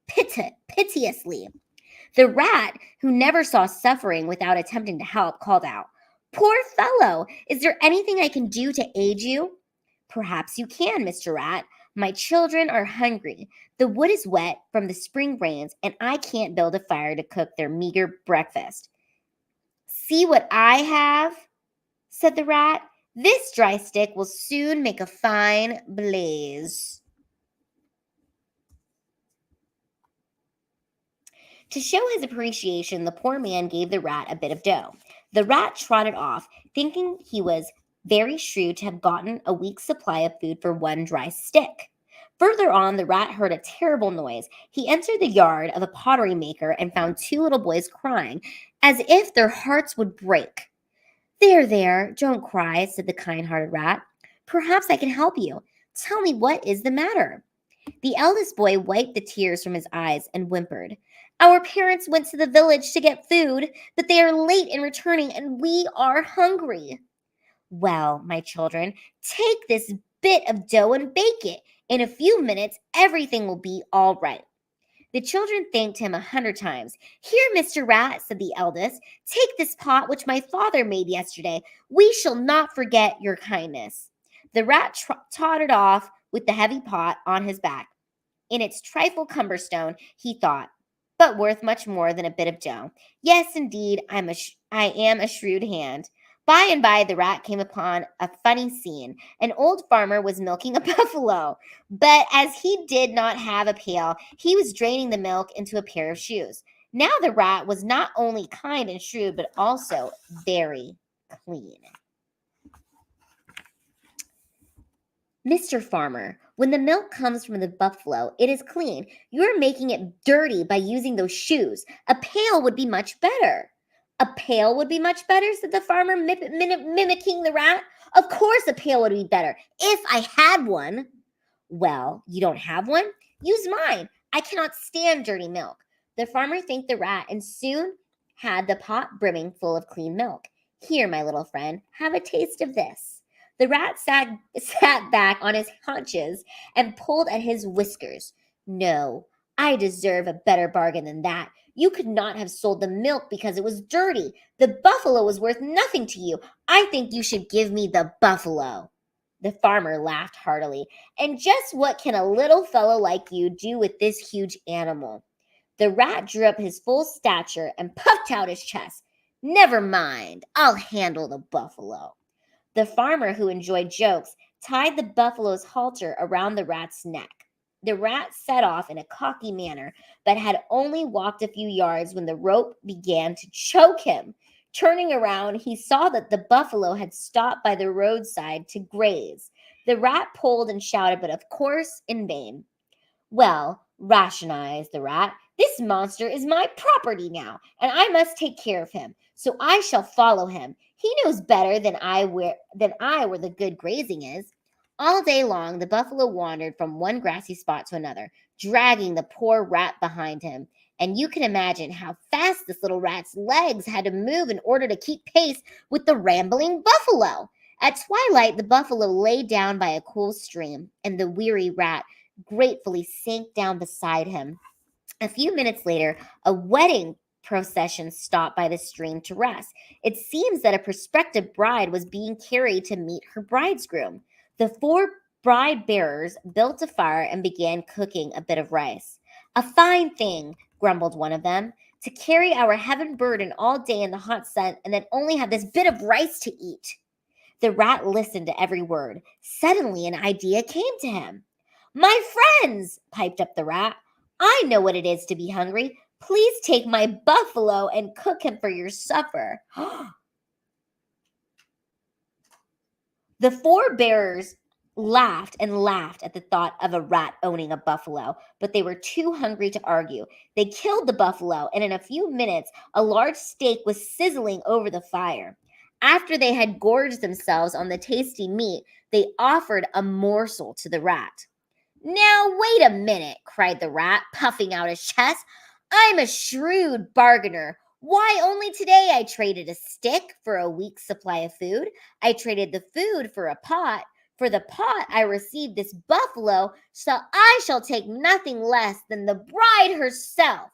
piteously. The rat, who never saw suffering without attempting to help, called out, "Poor fellow, is there anything I can do to aid you?" "Perhaps you can, Mr. Rat. My children are hungry. The wood is wet from the spring rains, and I can't build a fire to cook their meager breakfast." "See what I have," said the rat. "This dry stick will soon make a fine blaze." To show his appreciation, the poor man gave the rat a bit of dough. The rat trotted off, thinking he was very shrewd to have gotten a week's supply of food for one dry stick. Further on, the rat heard a terrible noise. He entered the yard of a pottery maker and found 2 little boys crying, as if their hearts would break. There, don't cry," said the kind-hearted rat. "Perhaps I can help you. Tell me what is the matter." The eldest boy wiped the tears from his eyes and whimpered, "Our parents went to the village to get food, but they are late in returning and we are hungry." "Well, my children, take this bit of dough and bake it. In a few minutes, everything will be all right." The children thanked him 100 times. "Here, Mr. Rat," said the eldest, "take this pot which my father made yesterday. We shall not forget your kindness." The rat tottered off with the heavy pot on his back. In its trifle cumberstone, he thought, but worth much more than a bit of dough. Yes, indeed, I am a shrewd hand. By and by, the rat came upon a funny scene. An old farmer was milking a buffalo, but as he did not have a pail, he was draining the milk into a pair of shoes. Now the rat was not only kind and shrewd, but also very clean. "Mr. Farmer, when the milk comes from the buffalo, it is clean. You are making it dirty by using those shoes. A pail would be much better." "A pail would be much better," said the farmer, mimicking the rat. "Of course a pail would be better, if I had one." "Well, you don't have one? Use mine. I cannot stand dirty milk." The farmer thanked the rat and soon had the pot brimming full of clean milk. "Here, my little friend, have a taste of this." The rat sat back on his haunches and pulled at his whiskers. "No, I deserve a better bargain than that. You could not have sold the milk because it was dirty. The buffalo was worth nothing to you. I think you should give me the buffalo." The farmer laughed heartily. "And just what can a little fellow like you do with this huge animal?" The rat drew up his full stature and puffed out his chest. "Never mind, I'll handle the buffalo." The farmer, who enjoyed jokes, tied the buffalo's halter around the rat's neck. The rat set off in a cocky manner, but had only walked a few yards when the rope began to choke him. Turning around, he saw that the buffalo had stopped by the roadside to graze. The rat pulled and shouted, but of course in vain. "Well," rationalized the rat, "this monster is my property now, and I must take care of him. So I shall follow him. He knows better than I where the good grazing is." All day long, the buffalo wandered from one grassy spot to another, dragging the poor rat behind him. And you can imagine how fast this little rat's legs had to move in order to keep pace with the rambling buffalo. At twilight, the buffalo lay down by a cool stream, and the weary rat gratefully sank down beside him. A few minutes later, a wedding procession stopped by the stream to rest. It seems that a prospective bride was being carried to meet her bridegroom. The 4 bride bearers built a fire and began cooking a bit of rice. "A fine thing," grumbled one of them, "to carry our heaven burden all day in the hot sun and then only have this bit of rice to eat." The rat listened to every word. Suddenly an idea came to him. "My friends," piped up the rat, "I know what it is to be hungry. Please take my buffalo and cook him for your supper." The 4 bearers laughed and laughed at the thought of a rat owning a buffalo, but they were too hungry to argue. They killed the buffalo, and in a few minutes, a large steak was sizzling over the fire. After they had gorged themselves on the tasty meat, they offered a morsel to the rat. "Now, wait a minute," cried the rat, puffing out his chest. "I'm a shrewd bargainer. Why, only today I traded a stick for a week's supply of food. I traded the food for a pot. For the pot, I received this buffalo, so I shall take nothing less than the bride herself."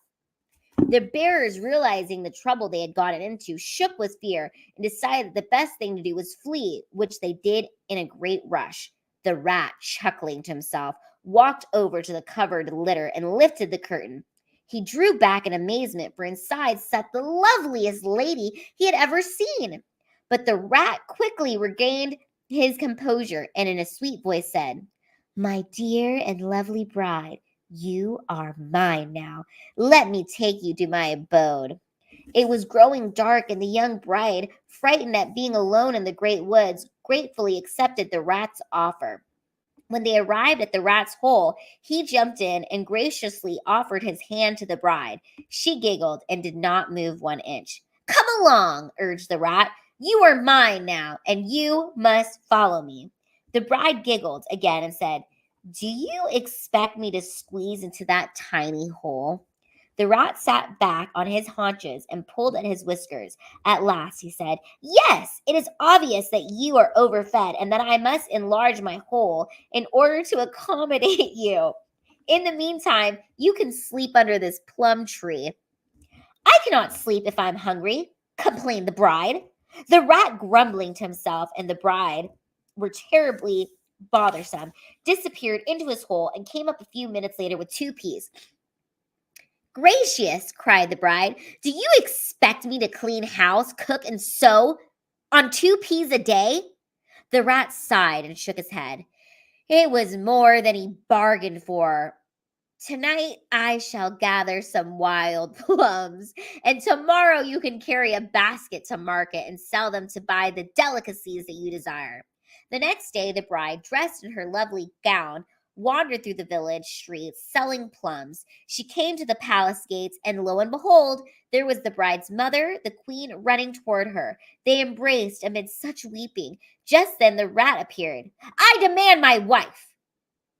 The bearers, realizing the trouble they had gotten into, shook with fear and decided that the best thing to do was flee, which they did in a great rush. The rat, chuckling to himself, walked over to the covered litter and lifted the curtain. He drew back in amazement, for inside sat the loveliest lady he had ever seen. But the rat quickly regained his composure and in a sweet voice said, "My dear and lovely bride, you are mine now. Let me take you to my abode." It was growing dark, and the young bride, frightened at being alone in the great woods, gratefully accepted the rat's offer. When they arrived at the rat's hole, he jumped in and graciously offered his hand to the bride. She giggled and did not move 1 inch. "Come along," urged the rat. "You are mine now, and you must follow me." The bride giggled again and said, Do you expect me to squeeze into that tiny hole? The rat sat back on his haunches and pulled at his whiskers. At last, he said, Yes, it is obvious that you are overfed and that I must enlarge my hole in order to accommodate you. In the meantime, you can sleep under this plum tree. I cannot sleep if I'm hungry, complained the bride. The rat, grumbling to himself and the bride were terribly bothersome, disappeared into his hole and came up a few minutes later with 2 peas. Gracious, cried the bride, do you expect me to clean house, cook, and sew on 2 peas a day? The rat sighed and shook his head. It was more than he bargained for. Tonight I shall gather some wild plums, and tomorrow you can carry a basket to market and sell them to buy the delicacies that you desire. The next day, the bride, dressed in her lovely gown, wandered through the village streets selling plums. She came to the palace gates, and lo and behold, there was the bride's mother, the queen, running toward her. They embraced amid such weeping. Just then the rat appeared. I demand my wife,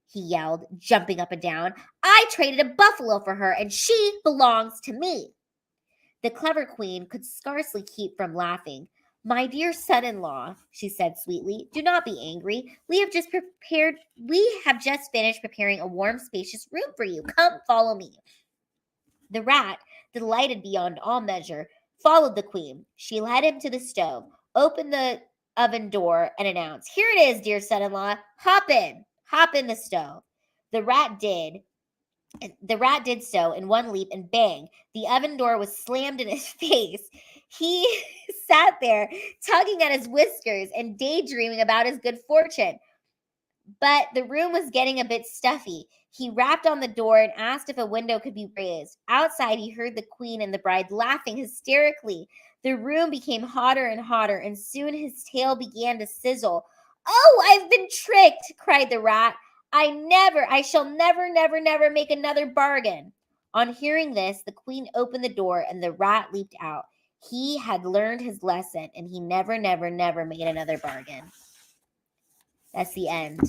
he yelled, jumping up and down. I traded a buffalo for her, and she belongs to me. The clever queen could scarcely keep from laughing. My dear son-in-law, she said sweetly, do not be angry. We have just finished preparing a warm, spacious room for you. Come, follow me. The rat, delighted beyond all measure, followed the queen. She led him to the stove, opened the oven door, and announced, Here it is, dear son-in-law. Hop in the stove. The rat did so in one leap, and bang, the oven door was slammed in his face. He sat there, tugging at his whiskers and daydreaming about his good fortune. But the room was getting a bit stuffy. He rapped on the door and asked if a window could be raised. Outside, he heard the queen and the bride laughing hysterically. The room became hotter and hotter, and soon his tail began to sizzle. Oh, I've been tricked, cried the rat. I shall never make another bargain. On hearing this, the queen opened the door and the rat leaped out. He had learned his lesson, and he never made another bargain. That's the end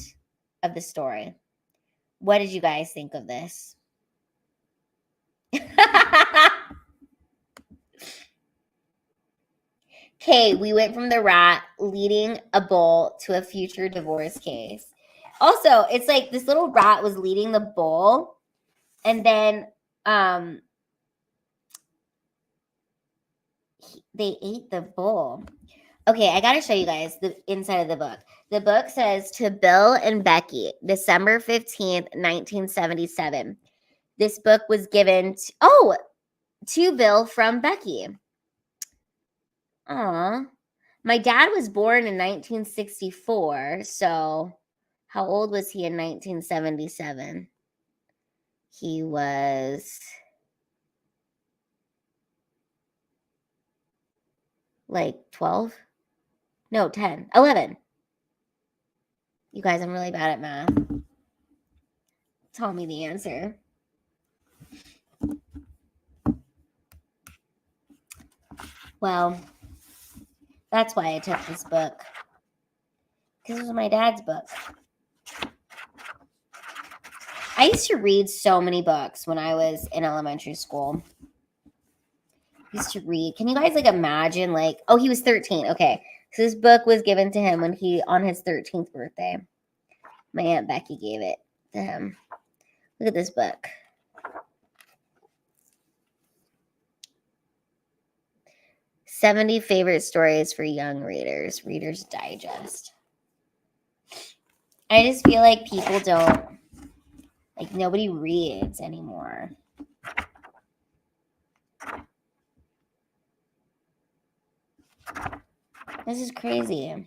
of the story. What did you guys think of this? Okay, we went from the rat leading a bull to a future divorce case. Also, it's like this little rat was leading the bull, and then they ate the bull. Okay, I got to show you guys the inside of the book. The book says, to Bill and Becky, December 15th, 1977. This book was given to Bill from Becky. Aw. My dad was born in 1964, so how old was he in 1977? He was like 12? No, 10. 11. You guys, I'm really bad at math. Tell me the answer. Well, that's why I took this book. Because it was my dad's book. I used to read so many books when I was in elementary school. I used to read. Can you guys imagine he was 13. Okay. So this book was given to him on his 13th birthday. My Aunt Becky gave it to him. Look at this book. "70 Favorite Stories for Young Readers." Reader's Digest. I just feel like people don't, nobody reads anymore. This is crazy. I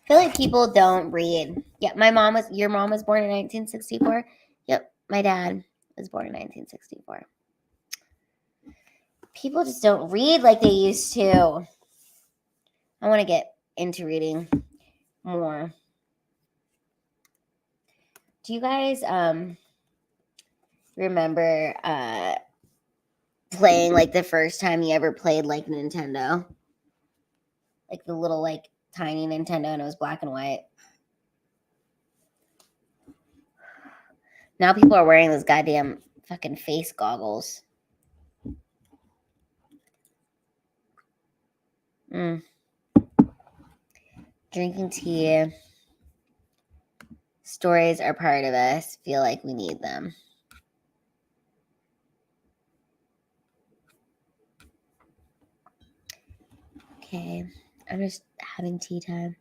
feel like people don't read. Yeah, your mom was born in 1964? Yep, my dad was born in 1964. People just don't read like they used to. I want to get into reading more. Do you guys remember playing like the first time you ever played like Nintendo? Like the little like tiny Nintendo and it was black and white. Now people are wearing those goddamn fucking face goggles. Drinking tea. Stories are part of us. Feel like we need them. Okay. I'm just having tea time.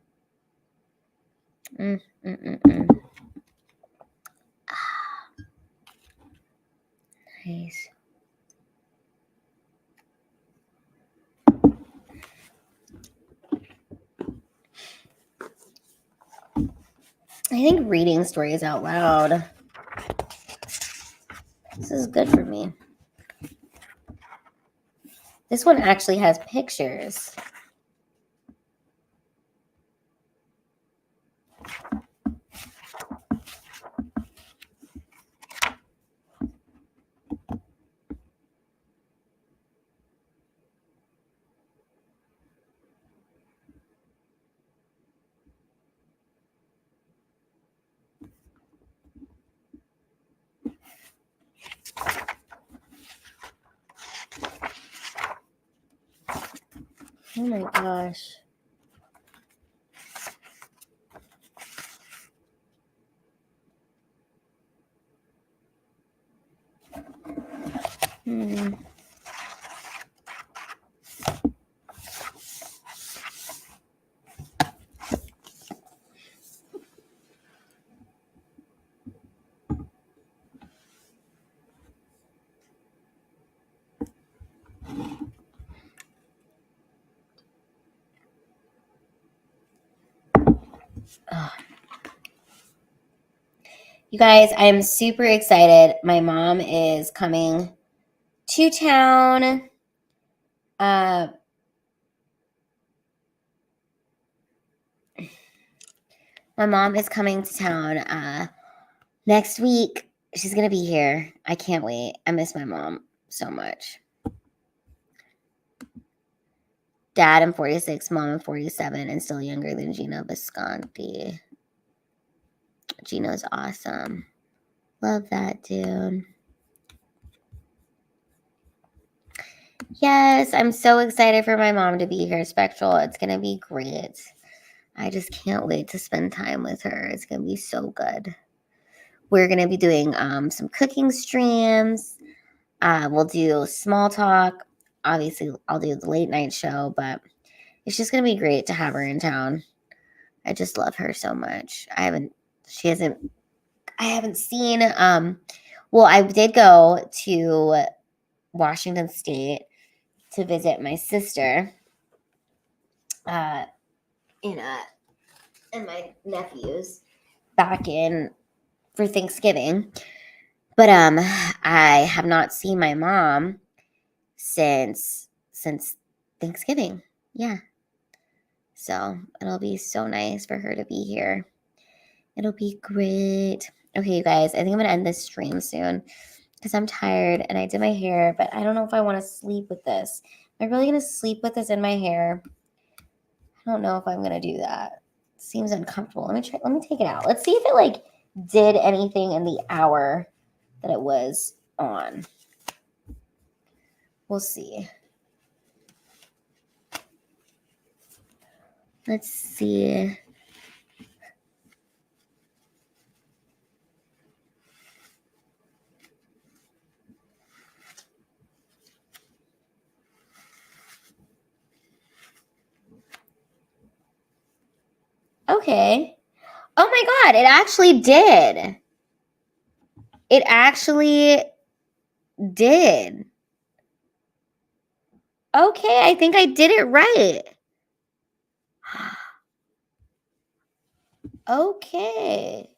Nice. I think reading stories out loud. This is good for me. This one actually has pictures. Oh my gosh. You guys, I'm super excited. My mom is coming to town. My mom is coming to town next week. She's going to be here. I can't wait. I miss my mom so much. Dad, I'm 46, mom, I'm 47, and still younger than Gino Visconti. Gino's awesome. Love that dude. Yes, I'm so excited for my mom to be here, Spectral. It's going to be great. I just can't wait to spend time with her. It's going to be so good. We're going to be doing some cooking streams. We'll do small talk. Obviously, I'll do the late night show, but it's just going to be great to have her in town. I just love her so much. I haven't seen, well, I did go to Washington State to visit my sister, and my nephews back in for Thanksgiving. But I have not seen my mom since Thanksgiving. Yeah. So it'll be so nice for her to be here. It'll be great. Okay, you guys, I think I'm gonna end this stream soon because I'm tired and I did my hair, but I don't know if I want to sleep with this. Am I really gonna sleep with this in my hair? I don't know if I'm gonna do that. It seems uncomfortable. Let me take it out. Let's see if it like did anything in the hour that it was on. We'll see. Let's see. Okay. Oh my God, it actually did. It actually did. Okay, I think I did it right. Okay.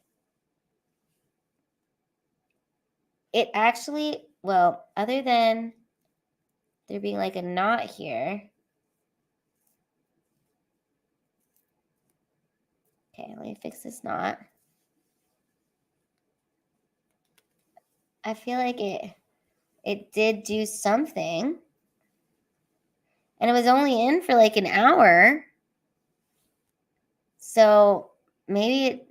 It actually, well, other than there being like a knot here. Okay, let me fix this knot. I feel like it did do something. And it was only in for like an hour. So maybe it.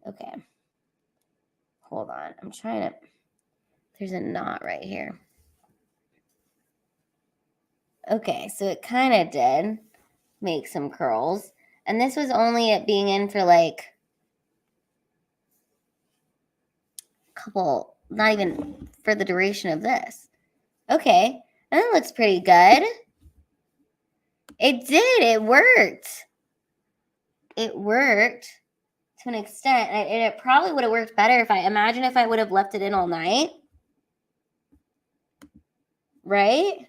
Okay. Hold on. I'm trying to. There's a knot right here. Okay, so it kind of did make some curls. And this was only it being in for like a couple, not even for the duration of this. Okay, that looks pretty good. It did. It worked. It worked to an extent. And it probably would have worked better if I would have left it in all night. Right?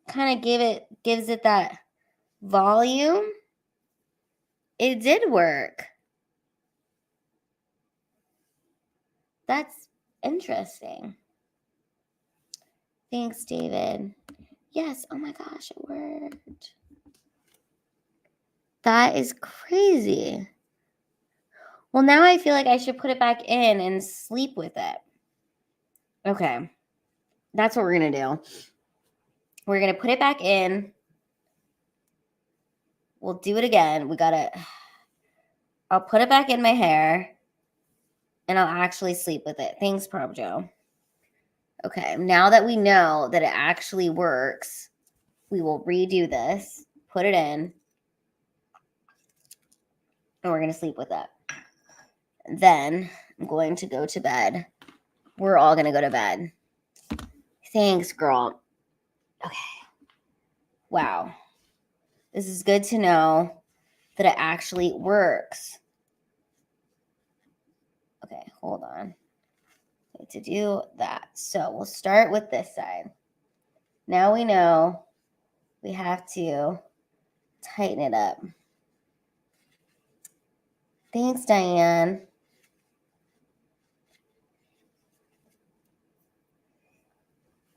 Kind of gives it that volume. It did work. That's interesting. Thanks, David. Yes. Oh my gosh, it worked. That is crazy. Well, now I feel like I should put it back in and sleep with it. Okay. That's what we're going to do. We're going to put it back in. We'll do it again. I'll put it back in my hair and I'll actually sleep with it. Thanks, Prob Joe. Okay. Now that we know that it actually works, we will redo this, put it in, and we're going to sleep with it. Then I'm going to go to bed. We're all going to go to bed. Thanks, girl. Okay. Wow. This is good to know that it actually works. Okay, hold on. I need to do that. So we'll start with this side. Now we know we have to tighten it up. Thanks, Diane.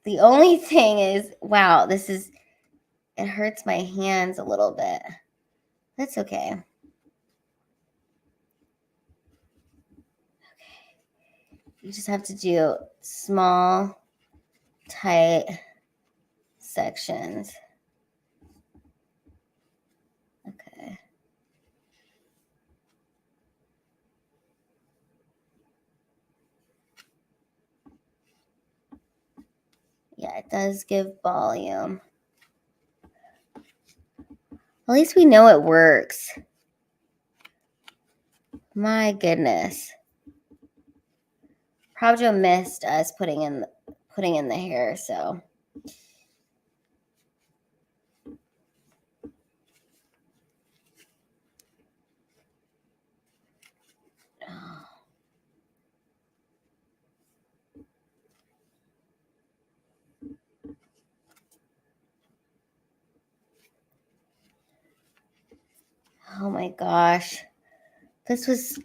The only thing is, wow, it hurts my hands a little bit. That's okay. Okay. You just have to do small, tight sections. Okay. Yeah, it does give volume. At least we know it works. My goodness. Pravjo missed us putting in the hair, so. Oh my gosh. This was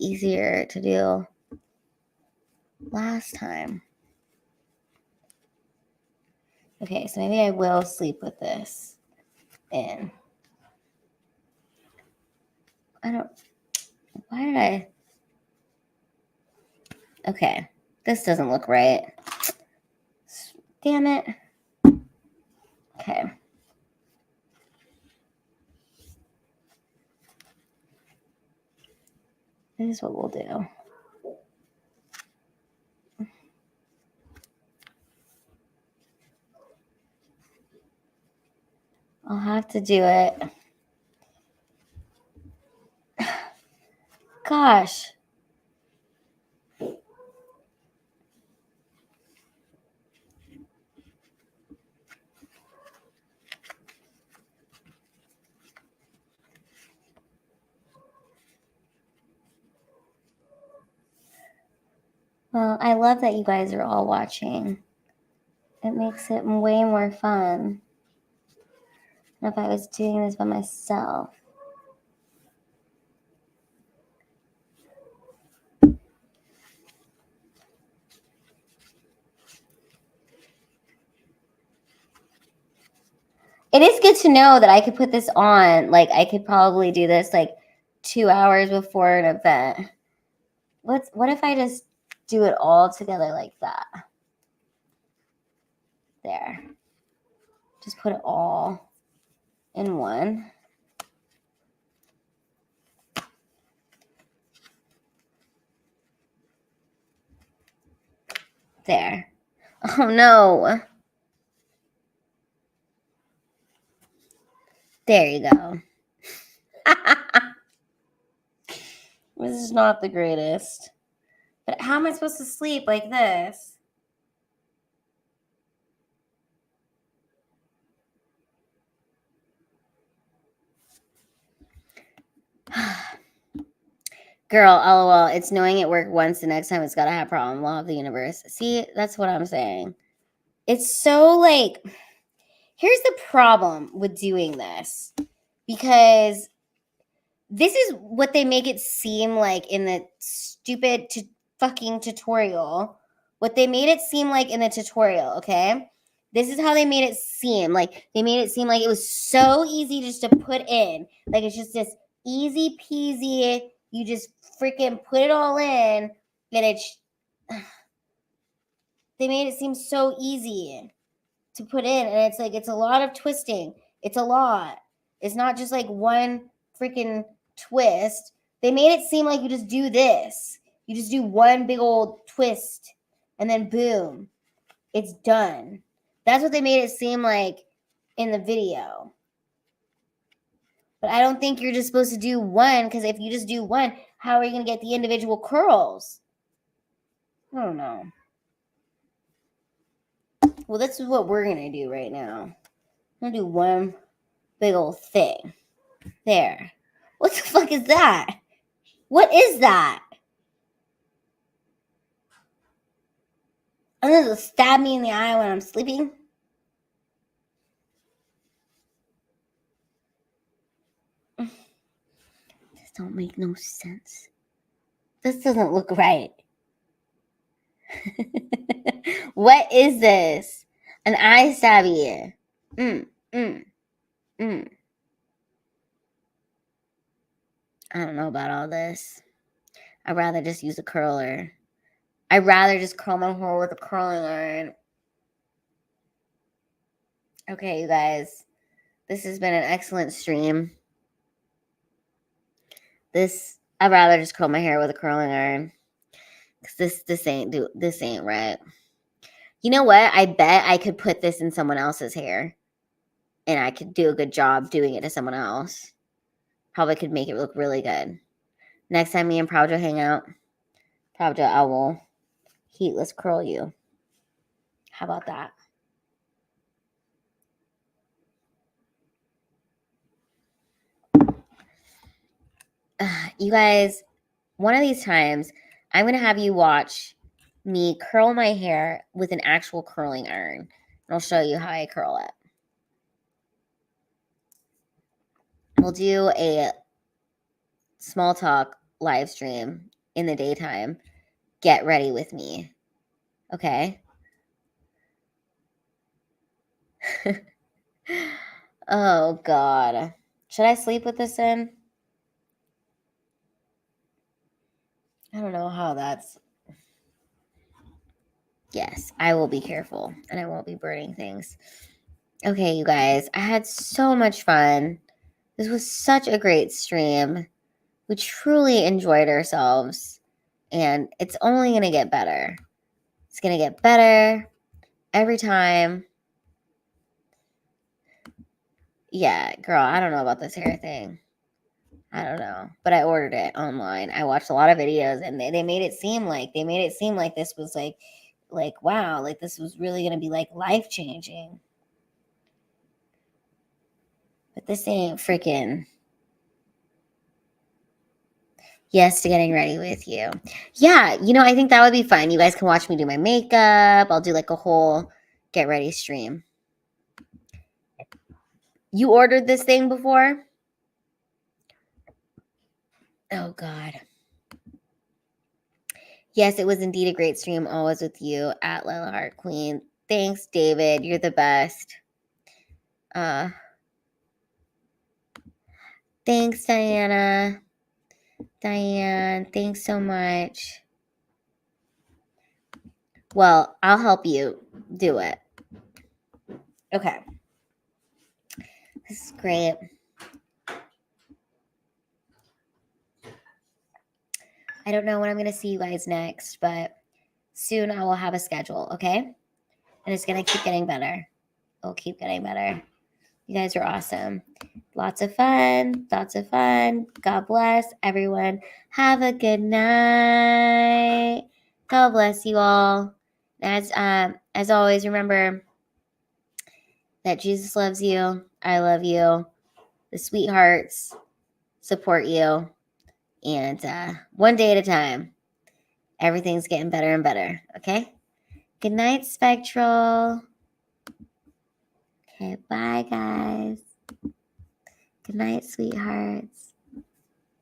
easier to do last time. Okay, so maybe I will sleep with this in. Why did I? Okay, this doesn't look right. Damn it. Okay. This is what we'll do. I'll have to do it. Gosh. Well, I love that you guys are all watching. It makes it way more fun than if I was doing this by myself. It is good to know that I could put this on. Like, I could probably do this like 2 hours before an event. What if I just do it all together like that? There. Just put it all in one. There. Oh no. There you go. This is not the greatest. But how am I supposed to sleep like this? Girl, lol. It's knowing it worked once. The next time it's got to have problem. Law of the universe. See, that's what I'm saying. It's so like, here's the problem with doing this. Because this is what they make it seem like in the stupid fucking tutorial. What they made it seem like in the tutorial, okay? This is how they made it seem. Like, they made it seem like it was so easy just to put in. Like, it's just this easy peasy. You just freaking put it all in. And it's... They made it seem so easy to put in. And it's like, it's a lot of twisting. It's a lot. It's not just like one freaking twist. They made it seem like you just do this. You just do one big old twist. And then boom. It's done. That's what they made it seem like in the video. But I don't think you're just supposed to do one, because if you just do one, how are you going to get the individual curls? I don't know. Well, this is what we're going to do right now. I'm going to do one big old thing. There. What the fuck is that? What is that? I'm going to stab me in the eye when I'm sleeping? This don't make no sense. This doesn't look right. What is this? An eye stabby. I don't know about all this. I'd rather just use a curler. I'd rather just curl my hair with a curling iron. Okay, you guys. This has been an excellent stream. I'd rather just curl my hair with a curling iron. Cause this ain't right. You know what? I bet I could put this in someone else's hair. And I could do a good job doing it to someone else. Probably could make it look really good. Next time me and Pravjo hang out, Pravjo, I will heatless curl you. How about that? You guys, one of these times, I'm going to have you watch me curl my hair with an actual curling iron. And I'll show you how I curl it. We'll do a small talk live stream in the daytime. Get ready with me. Okay? Oh, God. Should I sleep with this in? I don't know how that's... Yes, I will be careful. And I won't be burning things. Okay, you guys. I had so much fun. This was such a great stream. We truly enjoyed ourselves. And it's only going to get better. It's going to get better every time. Yeah, girl, I don't know about this hair thing. I don't know. But I ordered it online. I watched a lot of videos and they made it seem like this was like wow, like this was really going to be like life-changing. But this ain't freaking... Yes to getting ready with you. Yeah, I think that would be fun. You guys can watch me do my makeup. I'll do like a whole get ready stream. You ordered this thing before? Oh, God. Yes, it was indeed a great stream. Always with you at Lila Heart Queen. Thanks, David. You're the best. Thanks, Diana. Diane, thanks so much. Well, I'll help you do it. Okay. This is great. I don't know when I'm going to see you guys next, but soon I will have a schedule, okay? And it's going to keep getting better. It'll keep getting better. You guys are awesome. Lots of fun. Lots of fun. God bless everyone. Have a good night. God bless you all. As always, remember that Jesus loves you. I love you. The sweethearts support you. And one day at a time, everything's getting better and better. Okay? Good night, Spectral. Okay, bye, guys. Good night, sweethearts.